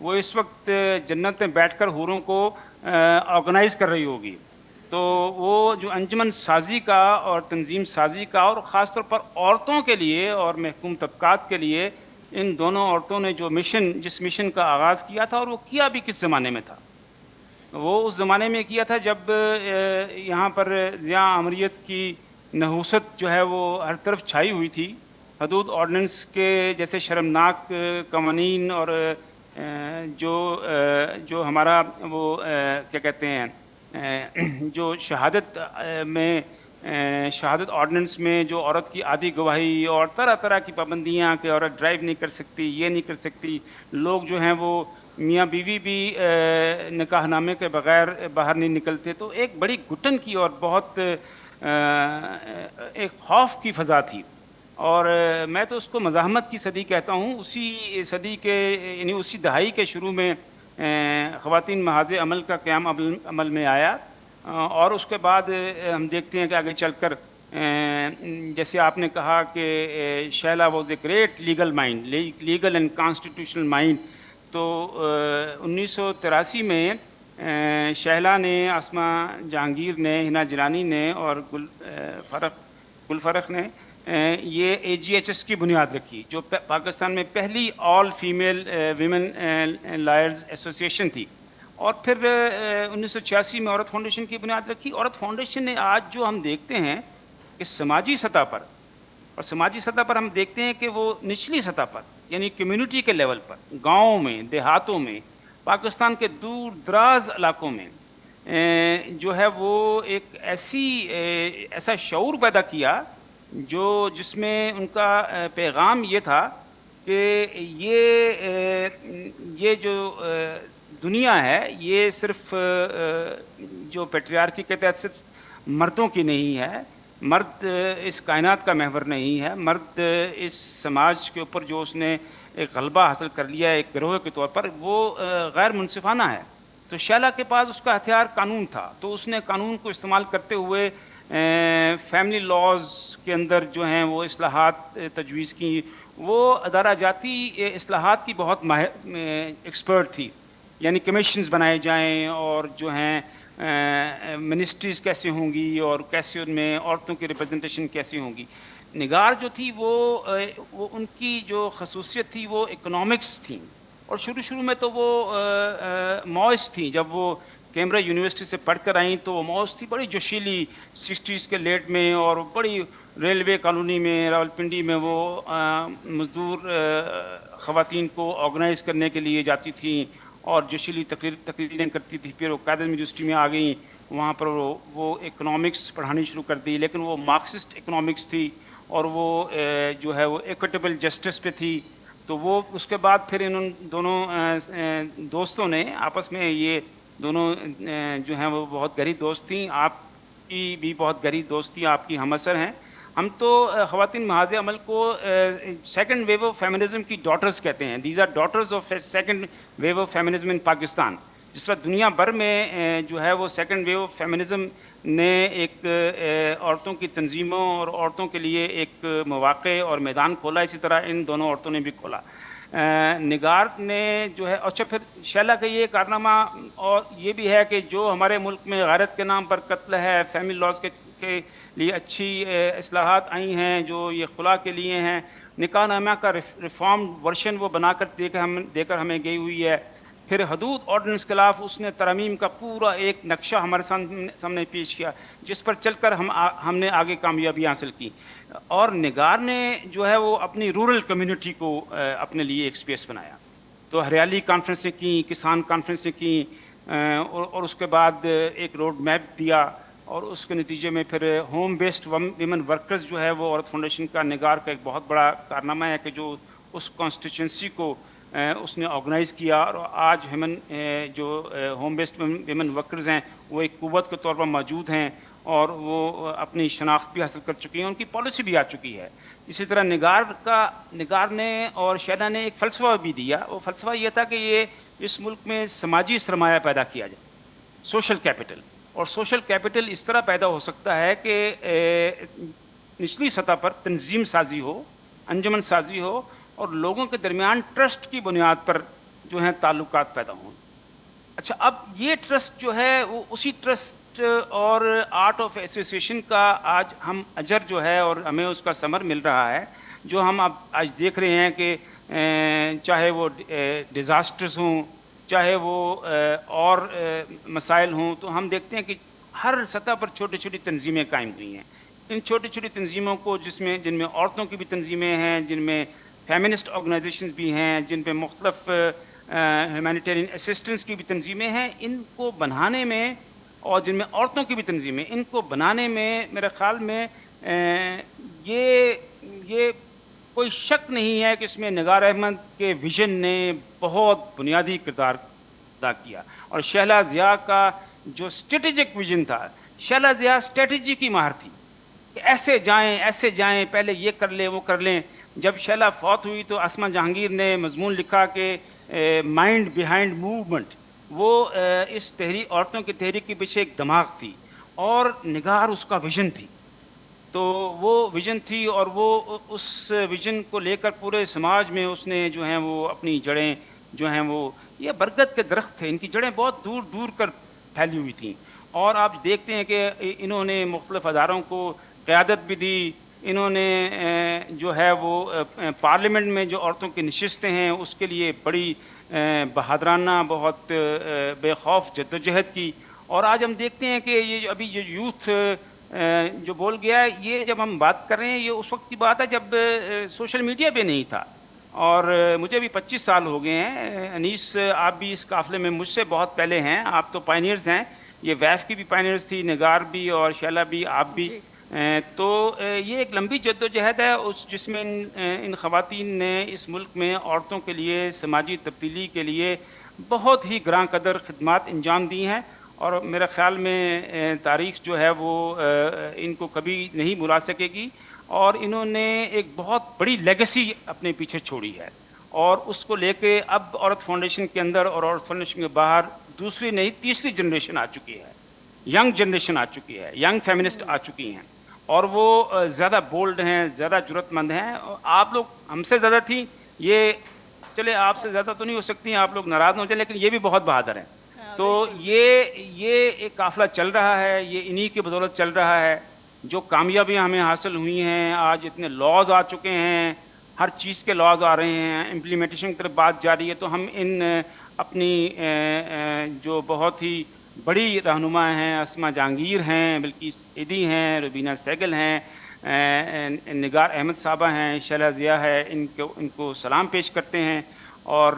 وہ اس وقت جنت میں بیٹھ کر حوروں کو آرگنائز کر رہی ہوگی. تو وہ جو انجمن سازی کا اور تنظیم سازی کا اور خاص طور پر عورتوں کے لیے اور محکوم طبقات کے لیے ان دونوں عورتوں نے جو جس مشن کا آغاز کیا تھا، اور وہ کیا بھی کس زمانے میں تھا. وہ اس زمانے میں کیا تھا جب یہاں پر ضیاء عمریت کی نحوست جو ہے وہ ہر طرف چھائی ہوئی تھی. حدود آرڈیننس کے جیسے شرمناک قوانین اور جو ہمارا وہ کیا کہتے ہیں جو شہادت آرڈیننس میں جو عورت کی عادی گواہی اور طرح طرح کی پابندیاں کہ عورت ڈرائیو نہیں کر سکتی، یہ نہیں کر سکتی، لوگ جو ہیں وہ میاں بیوی بھی نکاح نامے کے بغیر باہر نہیں نکلتے. تو ایک بڑی گھٹن کی اور بہت ایک خوف کی فضا تھی. اور میں تو اس کو مزاحمت کی صدی کہتا ہوں. اسی صدی کے یعنی اسی دہائی کے شروع میں خواتین محاذ عمل کا قیام عمل میں آیا، اور اس کے بعد ہم دیکھتے ہیں کہ آگے چل کر جیسے آپ نے کہا کہ Sheila was a great legal mind, legal and constitutional mind. تو 1983 میں شہلا نے، آسما جہانگیر نے، ہنا جیلانی نے اور گل فرق نے یہ AGHS کی بنیاد رکھی، جو پاکستان میں پہلی آل فیمیل ویمن لائرز ایسوسیشن تھی. اور پھر 1986 میں عورت فاؤنڈیشن کی بنیاد رکھی. عورت فاؤنڈیشن نے آج جو ہم دیکھتے ہیں کہ سماجی سطح پر ہم دیکھتے ہیں کہ وہ نچلی سطح پر یعنی کمیونٹی کے لیول پر، گاؤں میں، دیہاتوں میں، پاکستان کے دور دراز علاقوں میں جو ہے وہ ایک ایسا شعور پیدا کیا جس میں ان کا پیغام یہ تھا کہ یہ جو دنیا ہے یہ صرف جو پیٹریارکی کے تحت صرف مردوں کی نہیں ہے، مرد اس کائنات کا محور نہیں ہے، مرد اس سماج کے اوپر جو اس نے ایک غلبہ حاصل کر لیا ہے ایک گروہ کے طور پر، وہ غیر منصفانہ ہے. تو شیلا کے پاس اس کا ہتھیار قانون تھا، تو اس نے قانون کو استعمال کرتے ہوئے فیملی لاز کے اندر جو ہیں وہ اصلاحات تجویز کی. وہ ادارہ جاتی اصلاحات کی بہت ایکسپرٹ تھی، یعنی کمیشنز بنائے جائیں اور جو ہیں منسٹریز کیسے ہوں گی اور کیسے ان میں عورتوں کی ریپرزنٹیشن کیسی ہوں گی. نگار جو تھی وہ ان کی جو خصوصیت تھی وہ اکنامکس تھیں، اور شروع میں تو وہ موئس تھیں. جب وہ کیمبرج یونیورسٹی سے پڑھ کر آئیں تو وہ موئس تھی، بڑی جوشیلی 60s کے لیٹ میں، اور بڑی ریلوے کالونی میں راولپنڈی میں وہ مزدور خواتین کو آرگنائز کرنے کے لیے جاتی تھیں اور جوشیلی تقریریں کرتی تھی. پھر وہ قائد یونیورسٹی میں آ گئیں، وہاں پر وہ اکنامکس پڑھانی شروع کر دی، لیکن وہ مارکسسٹ اکنامکس تھی اور وہ جو ہے وہ ایکوٹیبل جسٹس پہ تھی. تو وہ اس کے بعد پھر ان دونوں دوستوں نے آپس میں، یہ دونوں جو ہیں وہ بہت گہری دوست تھیں. آپ کی بھی بہت گہری دوست تھی، آپ کی ہم اثر ہیں. ہم تو خواتین محاذ عمل کو سیکنڈ ویو آف فیمنزم کی ڈاٹرز کہتے ہیں. These are daughters of second wave of feminism in Pakistan. جس طرح دنیا بھر میں جو ہے وہ سیکنڈ ویو آف فیمنزم نے ایک عورتوں کی تنظیموں اور عورتوں کے لیے ایک مواقع اور میدان کھولا، اسی طرح ان دونوں عورتوں نے بھی کھولا. نگار نے جو ہے، اچھا پھر شیلا کا یہ کارنامہ اور یہ بھی ہے کہ جو ہمارے ملک میں غیرت کے نام پر قتل ہے، فیملی لاز کے لیے اچھی اصلاحات آئی ہیں، جو یہ خلا کے لیے ہیں، نکاح نامہ کا ریفارم ورژن وہ بنا کر دے کر ہمیں گئی ہوئی ہے. پھر حدود آرڈیننس کے خلاف اس نے ترامیم کا پورا ایک نقشہ ہمارے سامنے پیش کیا، جس پر چل کر ہم نے آگے کامیابی حاصل کی. اور نگار نے جو ہے وہ اپنی رورل کمیونٹی کو اپنے لیے ایک سپیس بنایا. تو ہریالی کانفرنسیں کیں، کسان کانفرنسیں کیں، اور اس کے بعد ایک روڈ میپ دیا، اور اس کے نتیجے میں پھر ہوم بیسڈ ویمن ورکرز جو ہے وہ عورت فاؤنڈیشن کا نگار کا ایک بہت بڑا کارنامہ ہے کہ جو اس کانسٹیچوئنسی کو اس نے آرگنائز کیا. اور آج جو ہوم بیسڈ ویمن ورکرز ہیں وہ ایک قوت کے طور پر موجود ہیں، اور وہ اپنی شناخت بھی حاصل کر چکی ہیں، ان کی پالیسی بھی آ چکی ہے. اسی طرح نگار نے اور شیلا نے ایک فلسفہ بھی دیا. وہ فلسفہ یہ تھا کہ یہ اس ملک میں سماجی سرمایہ پیدا کیا جائے، سوشل کیپٹل. اور سوشل کیپٹل اس طرح پیدا ہو سکتا ہے کہ نچلی سطح پر تنظیم سازی ہو، انجمن سازی ہو، اور لوگوں کے درمیان ٹرسٹ کی بنیاد پر جو ہیں تعلقات پیدا ہوں. اچھا, اب یہ ٹرسٹ جو ہے وہ اسی ٹرسٹ اور آرٹ آف ایسوسیشن کا آج ہم اجر جو ہے اور ہمیں اس کا ثمر مل رہا ہے, جو ہم اب آج دیکھ رہے ہیں کہ چاہے وہ ڈیزاسٹرز ہوں, چاہے وہ اور مسائل ہوں, تو ہم دیکھتے ہیں کہ ہر سطح پر چھوٹی چھوٹی تنظیمیں قائم ہوئی ہیں. ان چھوٹی چھوٹی تنظیموں کو جن میں عورتوں کی بھی تنظیمیں ہیں, جن میں فیمنسٹ آرگنائزیشنز بھی ہیں, جن پہ مختلف ہیومینیٹیرین اسسٹنس کی بھی تنظیمیں ہیں, ان کو بنانے میں, اور جن میں عورتوں کی بھی تنظیمیں, ان کو بنانے میں میرے خیال میں یہ کوئی شک نہیں ہے کہ اس میں نگار احمد کے ویژن نے بہت بنیادی کردار ادا کیا. اور شہلا ضیاء کا جو اسٹریٹجک ویژن تھا, شہلا ضیاء اسٹریٹجی کی ماہر تھی کہ ایسے جائیں, پہلے یہ کر لیں وہ کر لیں. جب شہلا فوت ہوئی تو اسما جہانگیر نے مضمون لکھا کہ مائنڈ بیہائنڈ موومنٹ, وہ اس عورتوں کی تحریک کے پیچھے ایک دماغ تھی, اور نگار اس کا ویژن تھی. تو وہ ویژن تھی, اور وہ اس ویژن کو لے کر پورے سماج میں اس نے جو ہیں وہ اپنی جڑیں جو ہیں وہ, یہ برگد کے درخت تھے, ان کی جڑیں بہت دور دور کر پھیلی ہوئی تھیں. اور آپ دیکھتے ہیں کہ انہوں نے مختلف اداروں کو قیادت بھی دی. انہوں نے جو ہے وہ پارلیمنٹ میں جو عورتوں کی نشستیں ہیں اس کے لیے بڑی بہادرانہ, بہت بے خوف جدوجہد کی. اور آج ہم دیکھتے ہیں کہ یہ ابھی جو یوتھ جو بول گیا ہے, یہ جب ہم بات کر رہے ہیں یہ اس وقت کی بات ہے جب سوشل میڈیا پہ نہیں تھا. اور مجھے بھی 25 سال ہو گئے ہیں. انیس, آپ بھی اس قافلے میں مجھ سے بہت پہلے ہیں, آپ تو پائنیئرز ہیں. یہ ویف کی بھی پائنیئرز تھی, نگار بھی اور شیلا بھی, آپ بھی. تو یہ ایک لمبی جدوجہد ہے جس میں ان خواتین نے اس ملک میں عورتوں کے لیے سماجی تبدیلی کے لیے بہت ہی گراں قدر خدمات انجام دی ہیں. اور میرے خیال میں تاریخ جو ہے وہ ان کو کبھی نہیں بھلا سکے گی. اور انہوں نے ایک بہت بڑی لیگیسی اپنے پیچھے چھوڑی ہے, اور اس کو لے کے اب عورت فاؤنڈیشن کے اندر اور عورت فاؤنڈیشن کے باہر دوسری نہیں تیسری جنریشن آ چکی ہے, ینگ جنریشن آ چکی ہے, ینگ فیمنسٹ آ چکی ہیں, اور وہ زیادہ بولڈ ہیں, زیادہ جرأت مند ہیں. آپ لوگ ہم سے زیادہ تھیں, یہ چلے آپ سے زیادہ تو نہیں ہو سکتی, آپ لوگ ناراض نہ ہو جائیں, لیکن یہ بھی بہت بہادر ہیں. تو یہ ایک قافلہ چل رہا ہے, یہ انہی کی بدولت چل رہا ہے. جو کامیابیاں ہمیں حاصل ہوئی ہیں, آج اتنے لاز آ چکے ہیں, ہر چیز کے لاز آ رہے ہیں, امپلیمنٹیشن کی طرف بات جاری ہے. تو ہم ان اپنی جو بہت ہی بڑی رہنما ہیں, اسما جہانگیر ہیں, بلقیس ایدی ہیں, روبینہ سہگل ہیں, نگار احمد صاحبہ ہیں, شہلا ضیاء ہے, ان کو سلام پیش کرتے ہیں. اور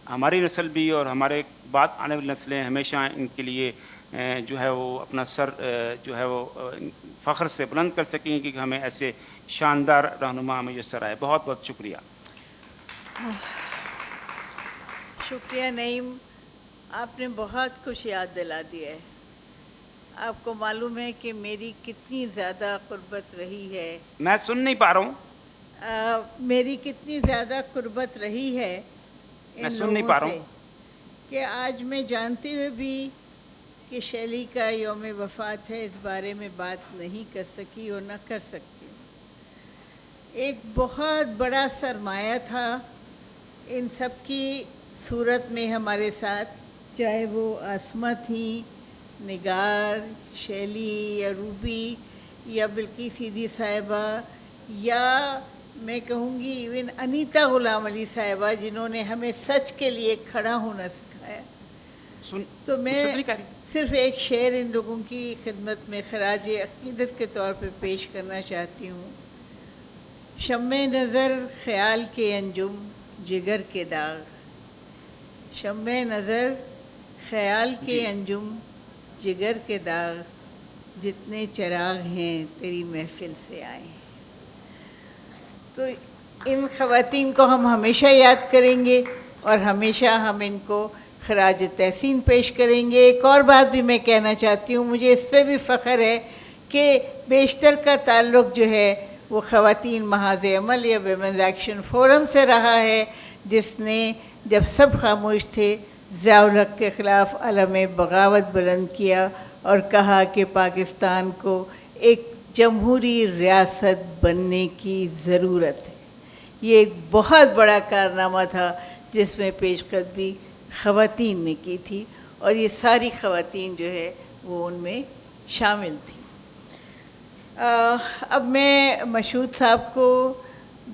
ہماری نسل بھی اور ہمارے بعد آنے والی نسلیں ہمیشہ ان کے لیے جو ہے وہ اپنا سر جو ہے وہ فخر سے بلند کر سکیں کہ ہمیں ایسے شاندار رہنما میسر آئے. بہت بہت شکریہ. شکریہ نعیم, آپ نے بہت کچھ یاد دلا دیا ہے. آپ کو معلوم ہے کہ میری کتنی زیادہ قربت رہی ہے, میں سن نہیں پا رہا ہوں. میری کتنی زیادہ قربت رہی ہے میں ان سن نہیں پا رہا لوگوں ہوں. سے کہ آج میں جانتے ہوئے بھی کہ شیلی کا یوم وفات ہے, اس بارے میں بات نہیں کر سکی اور نہ کر سکتی. ایک بہت بڑا سرمایہ تھا ان سب کی صورت میں ہمارے ساتھ, چاہے وہ آسمہ تھیں, نگار, شیلی یا روبی یا بلقیس ایدی صاحبہ, یا میں کہوں گی ایون انیتا غلام علی صاحبہ, جنہوں نے ہمیں سچ کے لیے کھڑا ہونا سکھایا. تو میں صرف ایک شعر ان لوگوں کی خدمت میں خراج عقیدت کے طور پہ پیش کرنا چاہتی ہوں. شمع نظر خیال کے انجم جگر کے داغ, شمع نظر خیال کے انجم جگر کے داغ, جتنے چراغ ہیں تیری محفل سے آئے. تو ان خواتین کو ہم ہمیشہ یاد کریں گے اور ہمیشہ ہم ان کو خراج تحسین پیش کریں گے. ایک اور بات بھی میں کہنا چاہتی ہوں, مجھے اس پہ بھی فخر ہے کہ بیشتر کا تعلق جو ہے وہ خواتین محاذ عمل یا ویمنز ایکشن فورم سے رہا ہے, جس نے جب سب خاموش تھے ضیاء الحق کے خلاف علم بغاوت بلند کیا اور کہا کہ پاکستان کو ایک جمہوری ریاست بننے کی ضرورت ہے. یہ ایک بہت بڑا کارنامہ تھا جس میں پیش قدمی خواتین نے کی تھی اور یہ ساری خواتین جو ہے وہ ان میں شامل تھیں. اب میں مشہود صاحب کو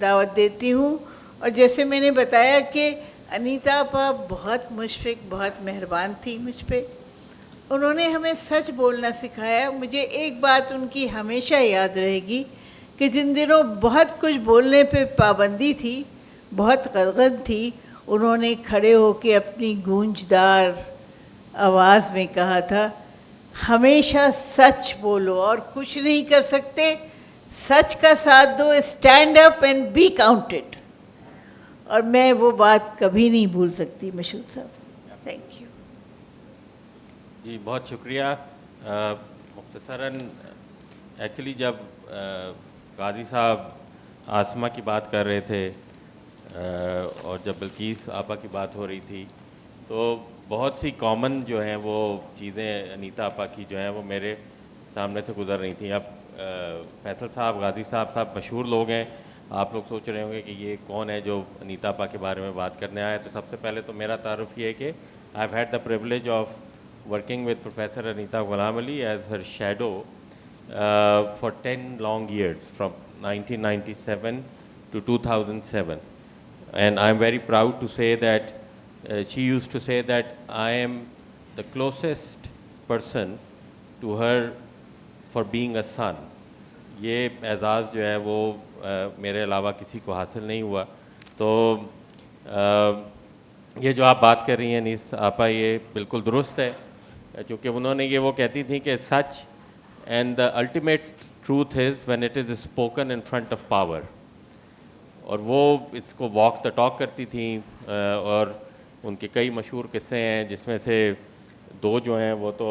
دعوت دیتی ہوں. اور جیسے میں نے بتایا کہ انیتا آپا بہت مشفق، بہت مہربان تھی مجھ پہ. انہوں نے ہمیں سچ بولنا سکھایا. مجھے ایک بات ان کی ہمیشہ یاد رہے گی کہ جن دنوں بہت کچھ بولنے پہ پابندی تھی، بہت قدغن تھی، انہوں نے کھڑے ہو کے اپنی گونجدار آواز میں کہا تھا، ہمیشہ سچ بولو اور کچھ نہیں کر سکتے، سچ کا ساتھ دو، stand up and be counted. اور میں وہ بات کبھی نہیں بھول سکتی مشہود صاحب. Thank you. جی بہت شکریہ. مختصراً ایکچولی جب قاضی صاحب آسمہ کی بات کر رہے تھے اور جب بلقیس آپا کی بات ہو رہی تھی تو بہت سی کامن جو ہیں وہ چیزیں انیتا آپا کی جو ہیں وہ میرے سامنے سے گزر رہی تھیں. اب فیصل صاحب، غازی صاحب مشہور لوگ ہیں. آپ لوگ سوچ رہے ہوں گے کہ یہ کون ہے جو انیتا آپا کے بارے میں بات کرنے آیا. تو سب سے پہلے تو میرا تعارف یہ ہے کہ I have had the privilege of working with Professor Anita Ghulam Ali as her shadow for 10 long years, from 1997 to 2007. And I'm very proud to say that she used to say that I am the closest person to her for being a son. یہ اعزاز جو ہے وہ میرے علاوہ کسی کو حاصل نہیں ہوا. تو یہ جو آپ بات کر رہی ہیں انیس آپا، یہ بالکل درست ہے، چونکہ انہوں نے یہ وہ کہتی تھیں کہ such and the ultimate truth is when it is spoken in front of power. اور وہ اس کو واک دا ٹاک کرتی تھیں. اور ان کے کئی مشہور قصے ہیں جس میں سے دو جو ہیں وہ تو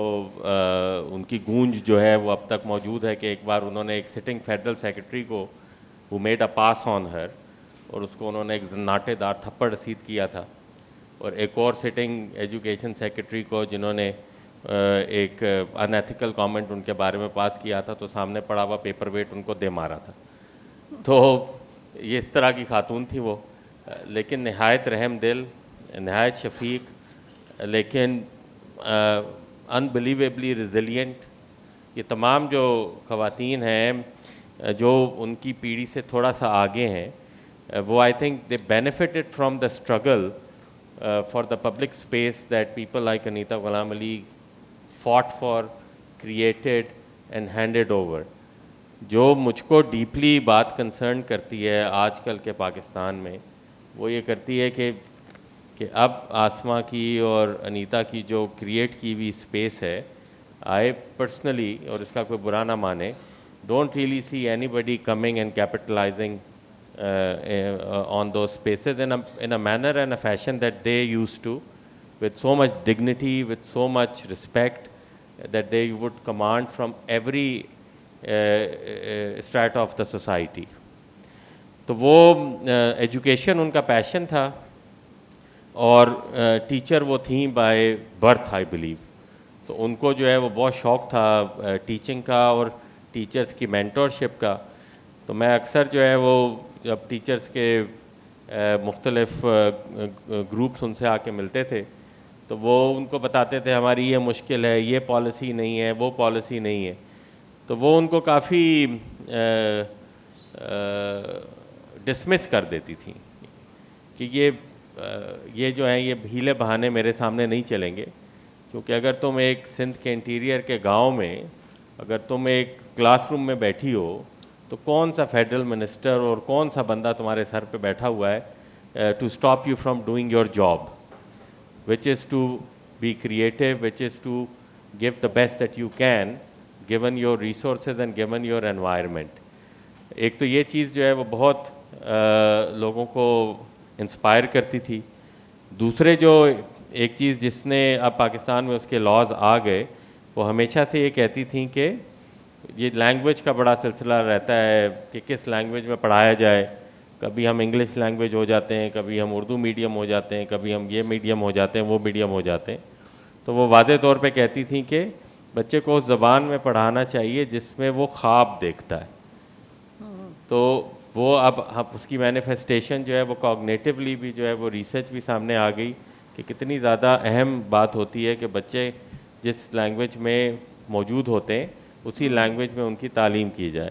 ان کی گونج جو ہے وہ اب تک موجود ہے کہ ایک بار انہوں نے ایک سٹنگ فیڈرل سیکرٹری کو who made a pass on her اور اس کو انہوں نے ایک زناٹے دار تھپڑ رسید کیا تھا. اور ایک اور سٹنگ ایجوکیشن سیکرٹری کو جنہوں نے ایک ان ایتھیکل کامنٹ ان کے بارے میں پاس کیا تھا تو سامنے پڑا ہوا پیپر ویٹ ان کو دے مارا تھا. تو یہ اس طرح کی خاتون تھی وہ، لیکن نہایت رحم دل، نہایت شفیق، لیکن انبلیویبلی ریزیلینٹ. یہ تمام جو خواتین ہیں جو ان کی پیڑھی سے تھوڑا سا آگے ہیں، وہ I think they benefited from the struggle for the public space that people like Anita Ghulam Ali fought for, created and handed over. جو مجھ کو ڈیپلی بات کنسرن کرتی ہے آج کل کے پاکستان میں، وہ یہ کرتی ہے کہ اب آسمہ کی اور انیتا کی جو کریٹ کی ہوئی اسپیس ہے، آئی پرسنلی، اور اس کا کوئی برا نہ مانے، don't really see anybody coming and capitalising on those spaces in a manner and a fashion that they used to, with so much dignity, with so much respect that they would command from every strata of the society. تو وہ education ان کا پیشن تھا، اور teacher وہ تھیں by birth I believe. تو ان کو جو ہے وہ بہت شوق تھا ٹیچنگ کا اور ٹیچرس کی مینٹورشپ کا. تو میں اکثر جو ہے وہ جب ٹیچرس کے مختلف گروپس ان سے آ کے ملتے تھے تو وہ ان کو بتاتے تھے ہماری یہ مشکل ہے، یہ پالیسی نہیں ہے، وہ پالیسی نہیں ہے. تو وہ ان کو کافی ڈسمس کر دیتی تھیں کہ یہ جو ہیں یہ ہیلے بہانے میرے سامنے نہیں چلیں گے. کیونکہ اگر تم ایک سندھ کے انٹیریئر کے گاؤں میں اگر تم ایک کلاس روم میں بیٹھی ہو تو کون سا فیڈرل منسٹر اور کون سا بندہ تمہارے سر پہ بیٹھا ہوا ہے to stop you from doing your job, which is to be creative, which is to give the best that you can given your resources and given your environment. ایک تو یہ چیز جو ہے وہ بہت لوگوں کو انسپائر کرتی تھی. دوسرے جو ایک چیز جس نے اب پاکستان میں اس کے لاز آ گئے, وہ ہمیشہ سے یہ کہتی تھیں کہ یہ لینگویج کا بڑا سلسلہ رہتا ہے کہ کس لینگویج میں پڑھایا جائے. کبھی ہم انگلش لینگویج ہو جاتے ہیں, کبھی ہم اردو میڈیم ہو جاتے ہیں, کبھی ہم یہ میڈیم ہو جاتے ہیں, وہ میڈیم ہو جاتے ہیں. تو وہ واضح طور پہ کہتی تھیں کہ بچے کو اس زبان میں پڑھانا چاہیے جس میں وہ خواب دیکھتا ہے. تو وہ اب اس کی مینیفیسٹیشن جو ہے وہ کوگنیٹیولی بھی جو ہے وہ ریسرچ بھی سامنے آ گئی کہ کتنی زیادہ اہم بات ہوتی ہے کہ بچے جس لینگویج میں موجود ہوتے ہیں اسی لینگویج میں ان کی تعلیم کی جائے.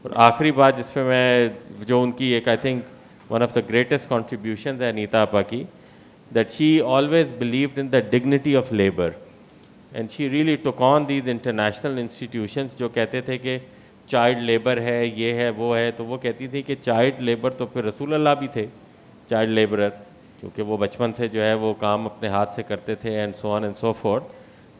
اور آخری بات جس پہ میں جو ان کی ایک I think one of the greatest contributions ہے انیتا آپا کی, that she always believed in the dignity of labor and she really took on these international institutions جو کہتے تھے کہ چائلڈ لیبر ہے, یہ ہے, وہ ہے, تو وہ کہتی تھی کہ چائلڈ لیبر تو پھر رسول اللہ بھی تھے چائلڈ لیبرر, کیونکہ وہ بچپن سے جو ہے وہ کام اپنے ہاتھ سے کرتے تھے and so on and so forth.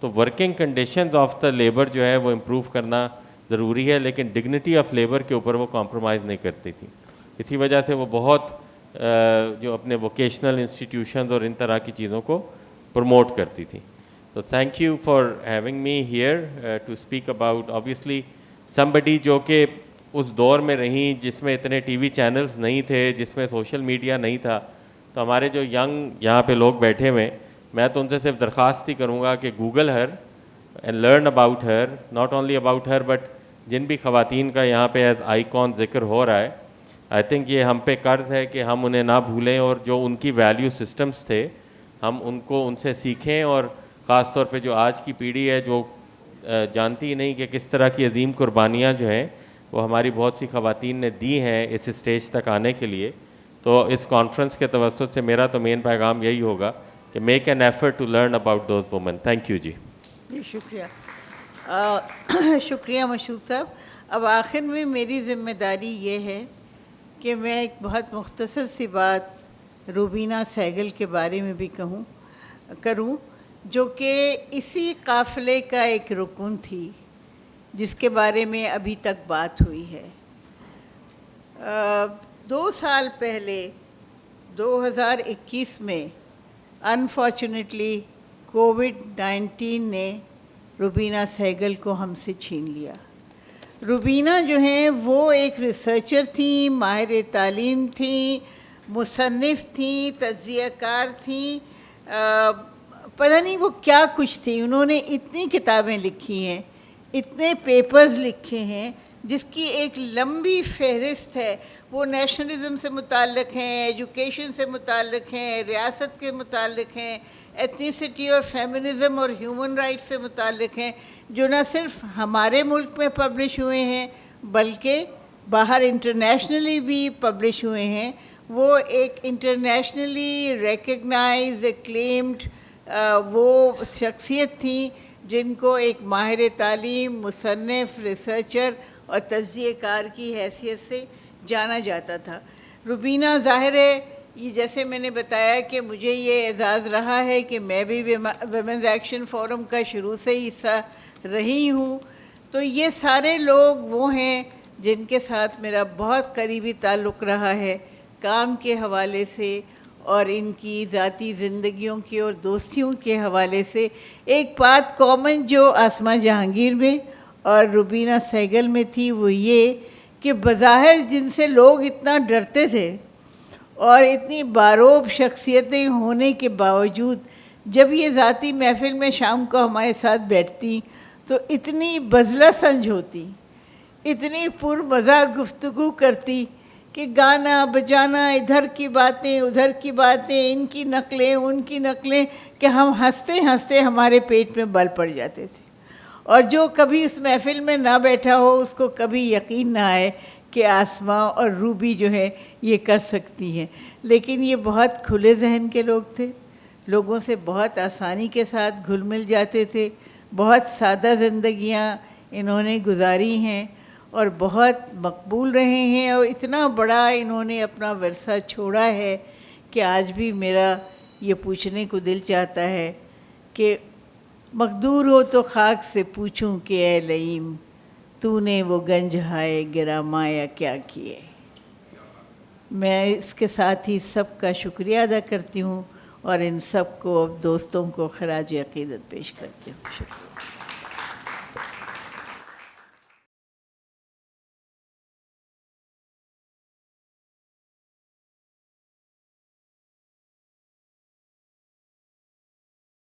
تو working conditions of the labour جو ہے وہ امپروو کرنا ضروری ہے, لیکن ڈگنیٹی آف لیبر کے اوپر وہ کمپرومائز نہیں کرتی تھی. اسی وجہ سے وہ بہت جو اپنے ووکیشنل انسٹیٹیوشنز اور ان طرح کی چیزوں کو پروموٹ کرتی تھی. تو thank you for having me here to speak about obviously somebody جو کہ اس دور میں رہیں جس میں اتنے ٹی وی چینلز نہیں تھے, جس میں سوشل میڈیا نہیں تھا. تو ہمارے جو ینگ یہاں پہ لوگ بیٹھے ہوئے, میں تو ان سے صرف درخواست ہی کروں گا کہ Google Hare and learn about her, not only about her but جن بھی خواتین کا یہاں پہ ایز آئیکن ذکر ہو رہا ہے, آئی تھنک یہ ہم پہ قرض ہے کہ ہم انہیں نہ بھولیں, اور جو ان کی ویلیو سسٹمز تھے ہم ان سے سیکھیں. اور خاص طور پہ جو آج کی پیڑھی ہے جو جانتی ہی نہیں کہ کس طرح کی عظیم قربانیاں جو ہیں وہ ہماری بہت سی خواتین نے دی ہیں اس اسٹیج تک آنے کے لیے. تو اس کانفرنس کے توسط سے میرا تو مین پیغام یہی ہوگا کہ make an effort to learn about those women. Thank you جی. جی شکریہ, شکریہ مشہود صاحب. اب آخر میں میری ذمہ داری یہ ہے کہ میں ایک بہت مختصر سی بات روبینہ سہگل کے بارے میں بھی کروں, جو کہ اسی قافلے کا ایک رکن تھی جس کے بارے میں ابھی تک بات ہوئی ہے. 2 سال پہلے 2021 میں انفارچونیٹلی کووڈ-19 نے روبینہ سہگل کو ہم سے چھین لیا. روبینہ جو ہیں وہ ایک ریسرچر تھیں, ماہر تعلیم تھیں, مصنف تھیں, تجزیہ کار تھیں, پتہ نہیں وہ کیا کچھ تھی. انہوں نے اتنی کتابیں لکھی ہیں, اتنے پیپرز لکھے ہیں جس کی ایک لمبی فہرست ہے. وہ نیشنلزم سے متعلق ہیں, ایجوکیشن سے متعلق ہیں, ریاست کے متعلق ہیں, ایتھنیسٹی اور فیمنزم اور ہیومن رائٹ سے متعلق ہیں, جو نہ صرف ہمارے ملک میں پبلش ہوئے ہیں بلکہ باہر انٹرنیشنلی بھی پبلش ہوئے ہیں. وہ ایک انٹرنیشنلی ریکگنائز ایکلیمڈ وہ شخصیت تھیں جن کو ایک ماہر تعلیم, مصنف, ریسرچر اور تجزیہ کار کی حیثیت سے جانا جاتا تھا. روبینہ ظاہر ہے, یہ جیسے میں نے بتایا کہ مجھے یہ اعزاز رہا ہے کہ میں بھی ویمنز ایکشن فورم کا شروع سے ہی حصہ رہی ہوں. تو یہ سارے لوگ وہ ہیں جن کے ساتھ میرا بہت قریبی تعلق رہا ہے کام کے حوالے سے اور ان کی ذاتی زندگیوں کی اور دوستیوں کے حوالے سے. ایک بات کامن جو آسمہ جہانگیر میں اور روبینہ سہگل میں تھی وہ یہ کہ بظاہر جن سے لوگ اتنا ڈرتے تھے اور اتنی باروب شخصیتیں ہونے کے باوجود جب یہ ذاتی محفل میں شام کو ہمارے ساتھ بیٹھتی تو اتنی بذلہ سنج ہوتی, اتنی پرمزہ گفتگو کرتی کہ گانا بجانا, ادھر کی باتیں ادھر کی باتیں, ان کی نقلیں ان کی نقلیں, کہ ہم ہنستے ہنستے ہمارے پیٹ میں بل پڑ جاتے تھے. اور جو کبھی اس محفل میں نہ بیٹھا ہو اس کو کبھی یقین نہ آئے کہ آسمہ اور روبی جو ہے یہ کر سکتی ہیں. لیکن یہ بہت کھلے ذہن کے لوگ تھے, لوگوں سے بہت آسانی کے ساتھ گھل مل جاتے تھے, بہت سادہ زندگیاں انہوں نے گزاری ہیں اور بہت مقبول رہے ہیں, اور اتنا بڑا انہوں نے اپنا ورثہ چھوڑا ہے کہ آج بھی میرا یہ پوچھنے کو دل چاہتا ہے کہ مقدور ہو تو خاک سے پوچھوں کہ اے لئیم تو نے وہ گنج ہائے گرامایا کیا کیے. میں اس کے ساتھ ہی سب کا شکریہ ادا کرتی ہوں اور ان سب کو دوستوں کو خراج عقیدت پیش کرتی ہوں. شکریہ.